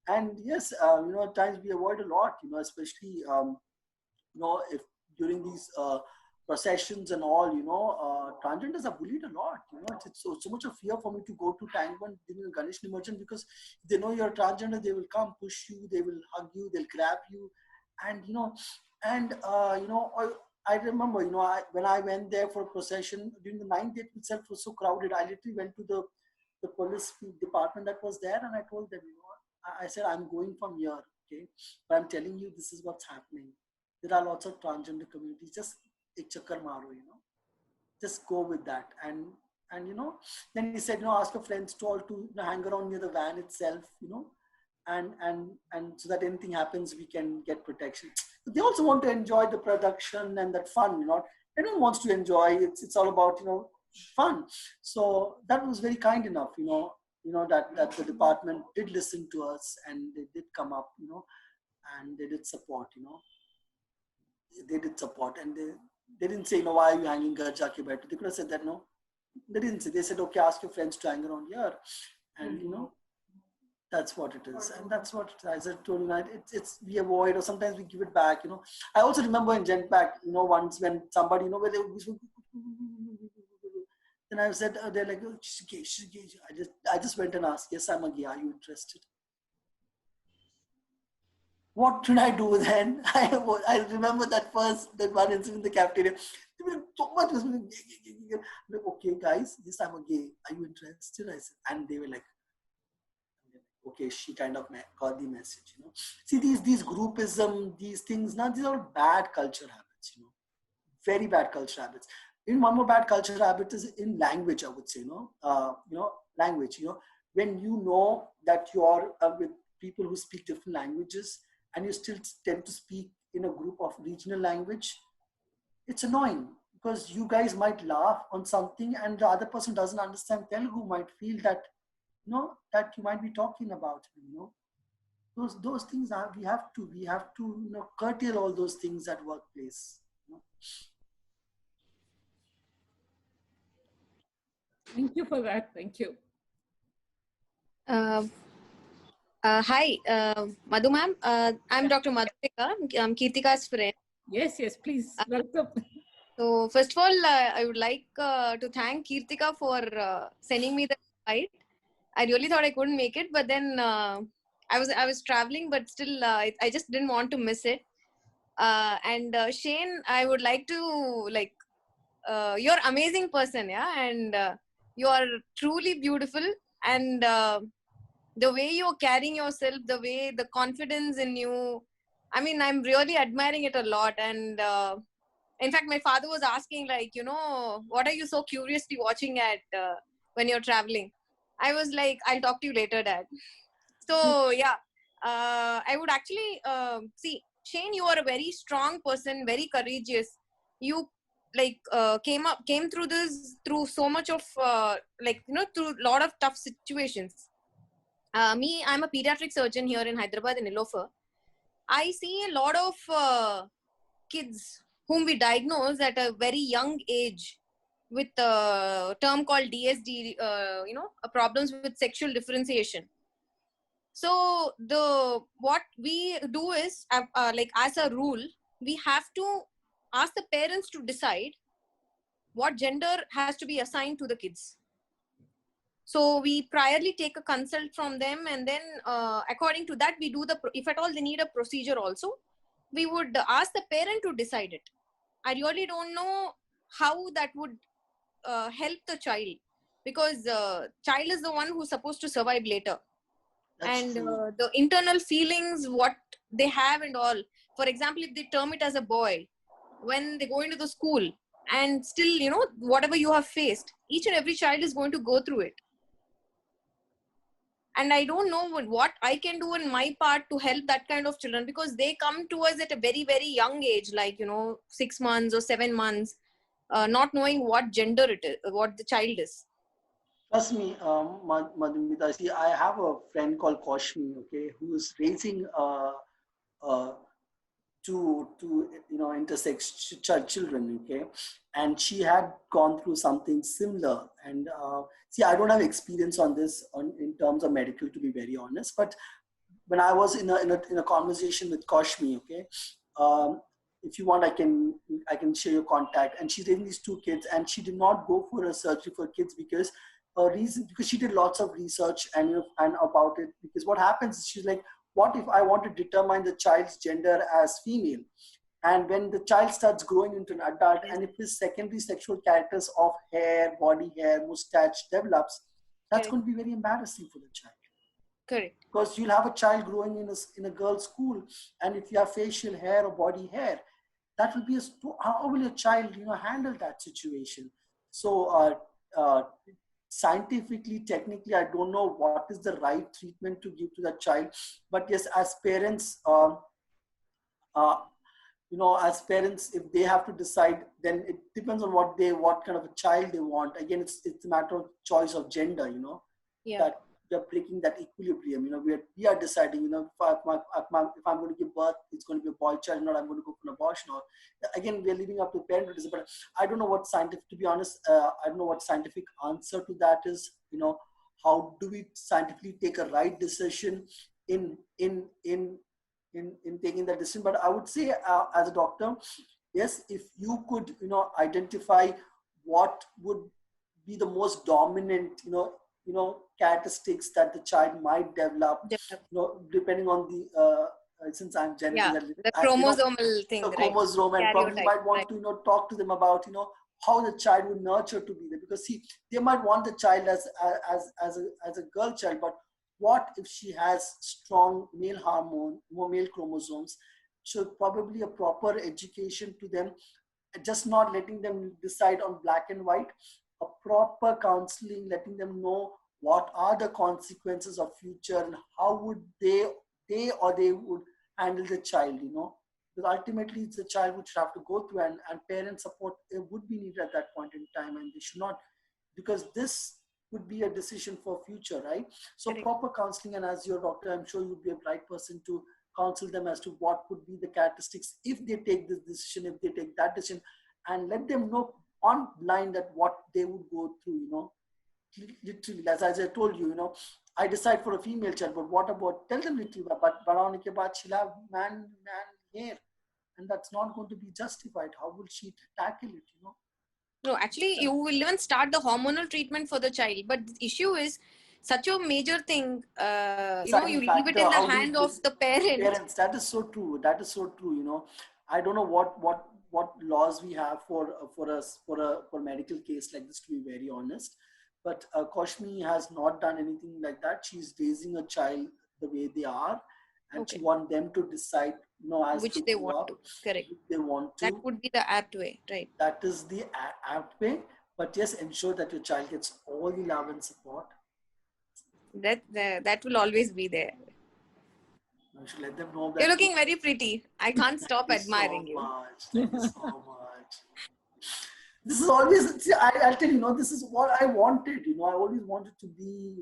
And yes, at times we avoid a lot, especially, if during these processions and all, transgenders are bullied a lot. It's so much of fear for me to go to Tangwan during the Ganesh Nimarjan because if they know you're a transgender, they will come push you, they will hug you, they'll grab you, and I remember, when I went there for a procession during the 9th day itself was so crowded. I literally went to the police department that was there, and I told them, I said, I'm going from here, okay, but I'm telling you, this is what's happening. There are lots of transgender communities. Just ek chakkar maro, just go with that. And then he said, ask your friends to all to hang around near the van itself, and so that anything happens, we can get protection. But they also want to enjoy the production and that fun, Everyone wants to enjoy. It's all about, fun. So that was very kind enough, that the department did listen to us and they did come up, and they did support, They did support, and they didn't say, why are you hanging Ghar Jaake Baitho? They could have said that, no. They didn't say. They said, okay, ask your friends to hang around here. And, that's what it is. And that's what, as I told you, it's we avoid, or sometimes we give it back, I also remember in Genpack, once when somebody, where they then I said, they're like, oh, she's gay. I just went and asked, yes, I'm a gay. Are you interested? What should I do then? I remember that one incident in the cafeteria. So much was like, okay, guys, yes, I'm a gay. Are you interested? I said, and they were like, okay, she kind of got the message, See, these groupism, these things, now these are bad culture habits, very bad culture habits. In one more bad culture habit is in language, I would say, language, when you know that you're with people who speak different languages, and you still tend to speak in a group of regional language, it's annoying, because you guys might laugh on something and the other person doesn't understand Telugu, might feel that, that you might be talking about him. Those things are, we have to curtail all those things at workplace. Thank you for that. Thank you. Hi, Madhu ma'am. I'm Dr. Madhurika. I'm Kirtika's friend. Yes, please welcome. So first of all, I would like to thank Kirtika for sending me the invite. I really thought I couldn't make it, but then I was traveling, but still I just didn't want to miss it. And Shane, I would like to you're an amazing person, yeah, and you are truly beautiful, and the way you're carrying yourself, the way, the confidence in you, I mean, I'm really admiring it a lot. And in fact, my father was asking, what are you so curiously watching at when you're traveling? I was like, I'll talk to you later, Dad. So yeah, I would actually see, Shane, you are a very strong person, very courageous. You came through this, through so much of through a lot of tough situations. Me, I'm a pediatric surgeon here in Hyderabad in Nilofer. I see a lot of kids whom we diagnose at a very young age with a term called DSD, problems with sexual differentiation. So what we do is, as a rule, we have to ask the parents to decide what gender has to be assigned to the kids. So we priorly take a consult from them, and then according to that, we do if at all they need a procedure also, we would ask the parent to decide it. I really don't know how that would help the child, because child is the one who's supposed to survive later. That's and the internal feelings, what they have and all. For example, if they term it as a boy, when they go into the school, and still, whatever you have faced, each and every child is going to go through it. And I don't know what I can do in my part to help that kind of children, because they come to us at a very, very young age, 6 months or 7 months, not knowing what gender it is, what the child is. Trust me, Madhumita, see, I have a friend called Kaushmi, okay, who is raising two intersex children, okay, and she had gone through something similar. And see, I don't have experience on this in terms of medical, to be very honest, but when I was in a conversation with Kaushmi, okay, if you want, I can share your contact. And she's raising these 2 kids, and she did not go for a surgery for kids because she did lots of research and about it. Because what happens is, she's like, what if I want to determine the child's gender as female? And when the child starts growing into an adult, and if his secondary sexual characters of hair, body hair, mustache develops, that's going to be very embarrassing for the child. Correct. Because you'll have a child growing in a girl's school, and if you have facial hair or body hair, that will be how will your child handle that situation? So scientifically, technically, I don't know what is the right treatment to give to that child. But yes, as parents, as parents, if they have to decide, then it depends on what kind of a child they want. Again, it's a matter of choice of gender, Yeah. That they're breaking that equilibrium. We are deciding, if I'm going to give birth, it's going to be a boy child, not I'm going to go for an abortion. Or again, we're leaving up to parents. But I don't know what to be honest, I don't know what scientific answer to that is. How do we scientifically take a right decision in taking that decision? But I would say, as a doctor, yes, if you could, identify what would be the most dominant, characteristics that the child might develop, depending on the, since I'm genetically, the chromosomal thing, the right? chromosome, and probably you might want to, talk to them about, how the child would nurture to be there. Because see, they might want the child as a girl child, but what if she has strong male hormone, more male chromosomes? So probably a proper education to them, just not letting them decide on black and white, a proper counseling, letting them know what are the consequences of future and how would they would handle the child, because ultimately it's the child which should have to go through, and parent support would be needed at that point in time, and they should not, because this would be a decision for future, right? So Correct. proper counseling, and as your doctor, I'm sure you'd be a right person to counsel them as to what would be the characteristics if they take this decision, if they take that decision, and let them know on blind that what they would go through, literally, as I told you, I decide for a female child, but what about, tell them literally, but badaone ke baad she'll have man hair, and that's not going to be justified. How will she tackle it, No, actually, you will even start the hormonal treatment for the child. But the issue is such a major thing. You leave it in the hand of the parent. Parents, that is so true. That is so true. I don't know what laws we have for a medical case like this, to be very honest. But Kaushmi has not done anything like that. She's raising a child the way they are, and Okay. she wants them to decide, as Which they they grow want up, to. Correct. which they want to. That would be the apt way, right? That is the apt way. But yes, ensure that your child gets all the love and support. That will always be there. You should let them know that You're looking very pretty. I can't stop admiring you. Thank you so much. This is always, see, I'll tell you, this is what I wanted. I always wanted to be,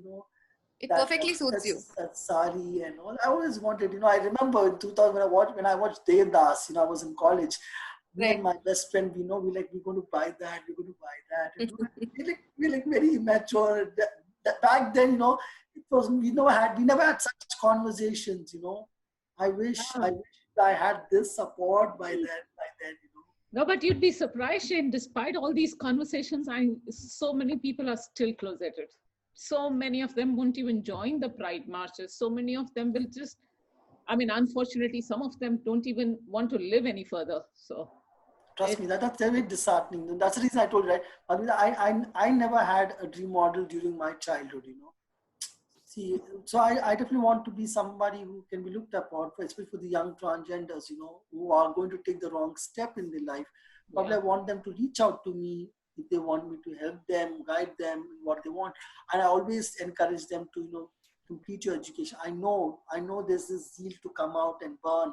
It perfectly suits you. That sari and all. I always wanted, I remember in 2000 when I watched Devdas, I was in college. Me Right. and my best friend, we're going to buy that, we're going to buy that. And we're like very immature. Back then, it was, we never had such conversations, I wish I had this support by then. No, but you'd be surprised, Shane, despite all these conversations, so many people are still closeted. So many of them won't even join the pride marches. So many of them will just, unfortunately, some of them don't even want to live any further. So trust me, that's very disheartening. That's the reason I told you, right? I never had a dream model during my childhood, See, so I definitely want to be somebody who can be looked upon, especially for the young transgenders, who are going to take the wrong step in their life. Probably I want them to reach out to me if they want me to help them, guide them in what they want. And I always encourage them to, complete your education. I know there's this zeal to come out and burn,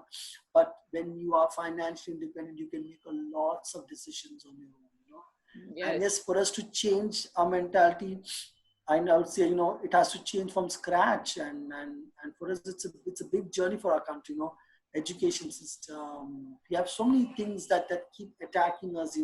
but when you are financially independent, you can make lots of decisions on your own, Yes. And yes, for us to change our mentality, I would say, it has to change from scratch, and for us, it's a big journey for our country, education system. We have so many things that keep attacking us,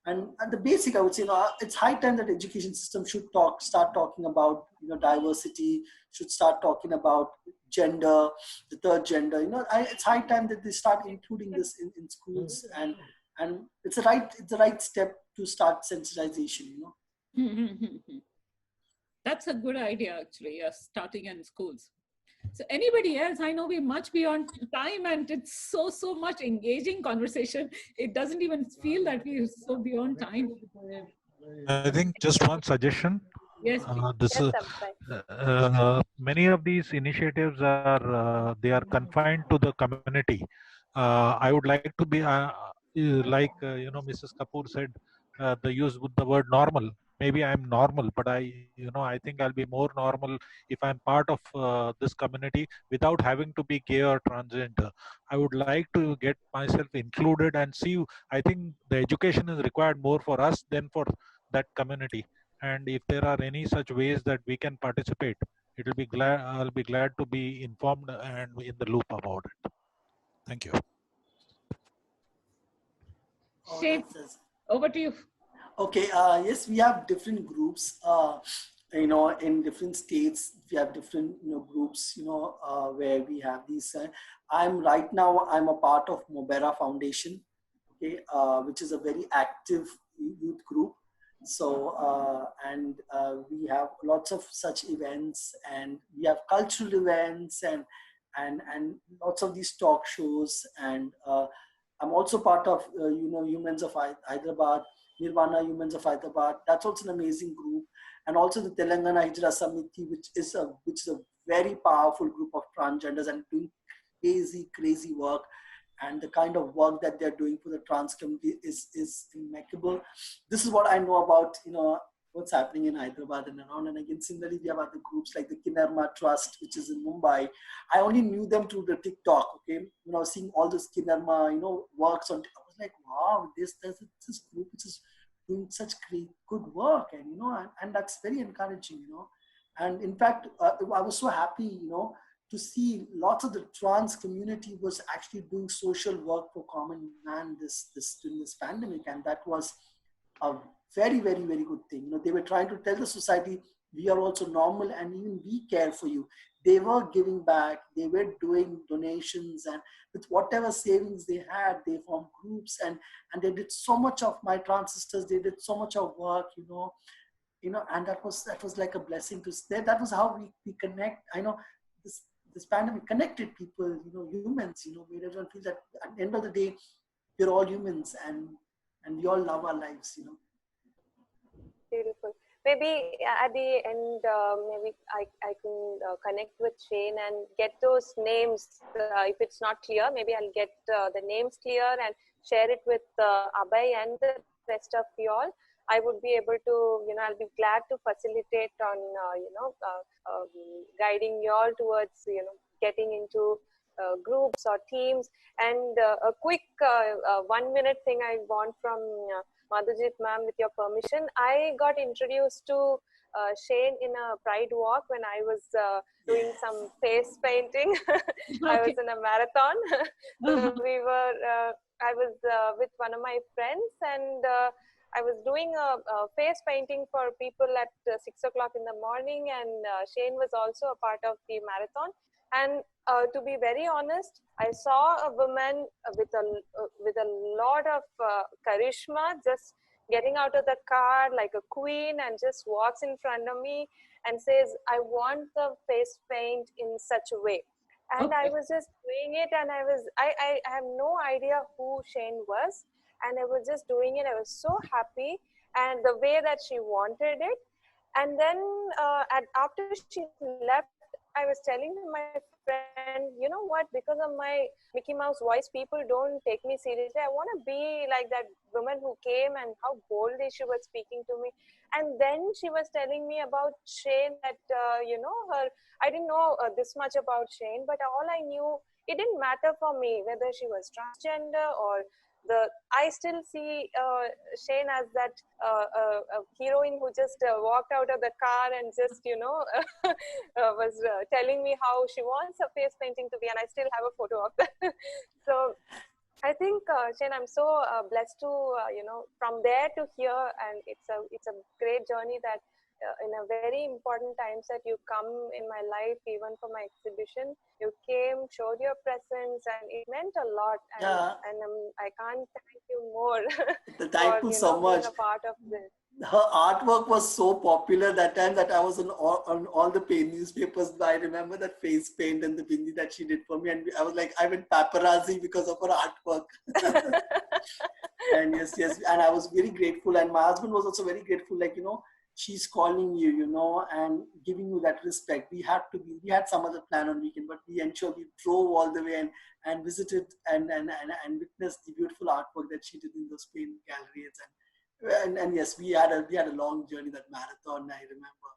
and at the basic, I would say, it's high time that education system should start talking about, diversity, should start talking about gender, the third gender. It's high time that they start including this in schools, and it's the right step to start sensitization, That's a good idea, actually, starting in schools. So anybody else? I know we're much beyond time, and it's so much engaging conversation. It doesn't even feel that we're so beyond time. I think just one suggestion. Yes, Yes, Many of these initiatives are they are confined to the community. I would like to be like Mrs. Kapoor said, the use with the word normal. Maybe I'm normal, but I think I'll be more normal if I'm part of this community without having to be gay or transgender. I would like to get myself included and see. I think the education is required more for us than for that community. And if there are any such ways that we can participate, I'll be glad to be informed and in the loop about it. Thank you. Shane, over to you. Okay, yes, we have different groups, in different states. We have different, groups, where we have these. I'm a part of Mobera Foundation, okay, which is a very active youth group. So, we have lots of such events, and we have cultural events and lots of these talk shows. And I'm also part of, Humans of Hyderabad, Nirvana Humans of Hyderabad. That's also an amazing group. And also the Telangana Hijra Samiti, which is a very powerful group of transgenders and doing crazy work. And the kind of work that they're doing for the trans community is impeccable. This is what I know about, what's happening in Hyderabad and around. And again, similarly, we have other groups like the Kinarma Trust, which is in Mumbai. I only knew them through the TikTok, okay? Seeing all those Kinarma, works on, I was like, wow, there's this group which is doing such great, good work. And that's very encouraging, And in fact, I was so happy, to see lots of the trans community was actually doing social work for common man during this pandemic. And that was a very, very, very good thing. They were trying to tell the society, we are also normal and even we care for you. They were giving back, they were doing donations, and with whatever savings they had, they formed groups, and they did so much of my trans sisters, they did so much of work, and that was like a blessing to stay. That was how we connect. I know this pandemic connected people, humans, made everyone feel that at the end of the day, we're all humans and we all love our lives, Beautiful. Maybe at the end, maybe I can connect with Shane and get those names. If it's not clear, maybe I'll get the names clear and share it with Abhay and the rest of you all. I would be able to, I'll be glad to facilitate on, guiding you all towards, getting into groups or teams. And a quick 1 minute thing I want from Madhujit ma'am, with your permission. I got introduced to Shane in a pride walk when I was doing some face painting. I was in a marathon. So I was with one of my friends, and I was doing a face painting for people at 6 o'clock in the morning, and Shane was also a part of the marathon. And to be very honest, I saw a woman with a lot of charisma, just getting out of the car like a queen, and just walks in front of me and says, I want the face paint in such a way. And I was just doing it, and I have no idea who Shane was. And I was just doing it. I was so happy, and the way that she wanted it. And then after she left, I was telling my friend, you know what, because of my Mickey Mouse voice, people don't take me seriously. I want to be like that woman who came and how boldly she was speaking to me. And then she was telling me about Shane, that, I didn't know this much about Shane, but all I knew, it didn't matter for me whether she was transgender or I still see Shane as that heroine who just walked out of the car and just, was telling me how she wants her face painting to be, and I still have a photo of that. So I think, Shane, I'm so blessed to, from there to here, and it's a great journey that in a very important times that you come in my life, even for my exhibition, you came, showed your presence, and it meant a lot. And I can't thank you more Thank you so much. being a part of this. Her artwork was so popular that time that I was on all the newspapers. I remember that face paint and the bindi that she did for me, and I was like, I went paparazzi because of her artwork. And yes, and I was very grateful, and my husband was also very grateful. Like, she's calling you, and giving you that respect. We had some other plan on weekend, but we ensured we drove all the way and visited and witnessed the beautiful artwork that she did in those paint galleries. And yes, we had a long journey, that marathon. I remember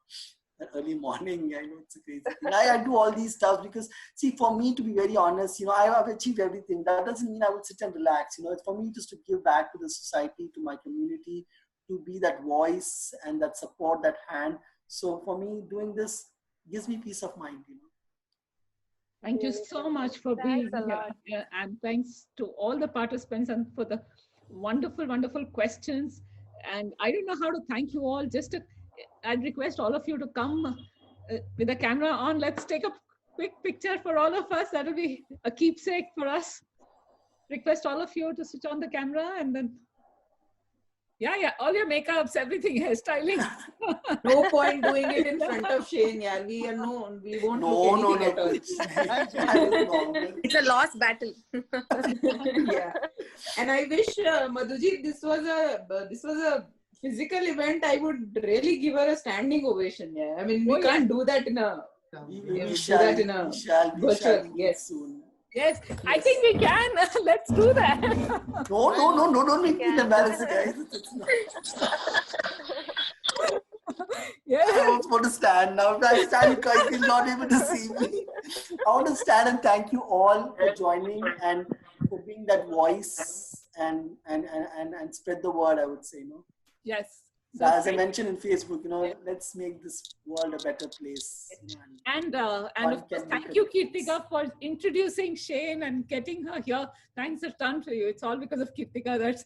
that early morning. I know it's a crazy thing. I do all these stuff because, see, for me, to be very honest, I have achieved everything. That doesn't mean I would sit and relax. It's for me just to give back to the society, to my community, to be that voice and that support, that hand. So for me, doing this gives me peace of mind. Thank you so much for being here, and thanks to all the participants and for the wonderful, wonderful questions. And I don't know how to thank you all. I'd request all of you to come with the camera on. Let's take a quick picture for all of us. That'll be a keepsake for us. Request all of you to switch on the camera, and then all your makeups, everything, hairstyling. No point doing it in front of Shane. Yeah, we won't look anything at all. It's a lost battle. Yeah, and I wish Madhujit, this was a physical event. I would really give her a standing ovation. Yeah, I mean, we can't do that in a virtual. Yes. Soon. Yes, I think we can. Let's do that. No, don't make me embarrassed, guys. Yeah. I also want to stand now. If I stand, you guys will not able to see me. I want to stand and thank you all for joining and for being that voice and spread the word, I would say, Yes. So as I mentioned in Facebook, let's make this world a better place. And of course, thank you, Kirtika, for introducing Shane and getting her here. Thanks a ton to you. It's all because of Kirtika that.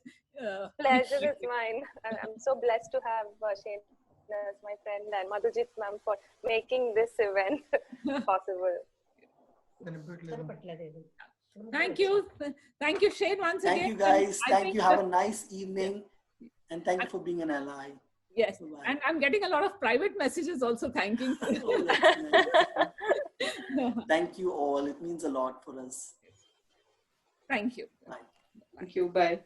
Pleasure is mine. I'm so blessed to have Shane as my friend and Madhujit ma'am for making this event possible. Thank you. Thank you, Shane, once again. Thank you, guys. Thank you. Have a nice evening. And thank you for being an ally. Yes. Bye-bye. And I'm getting a lot of private messages also thanking you. Thank you all. It means a lot for us. Thank you. Bye. Thank you. Bye.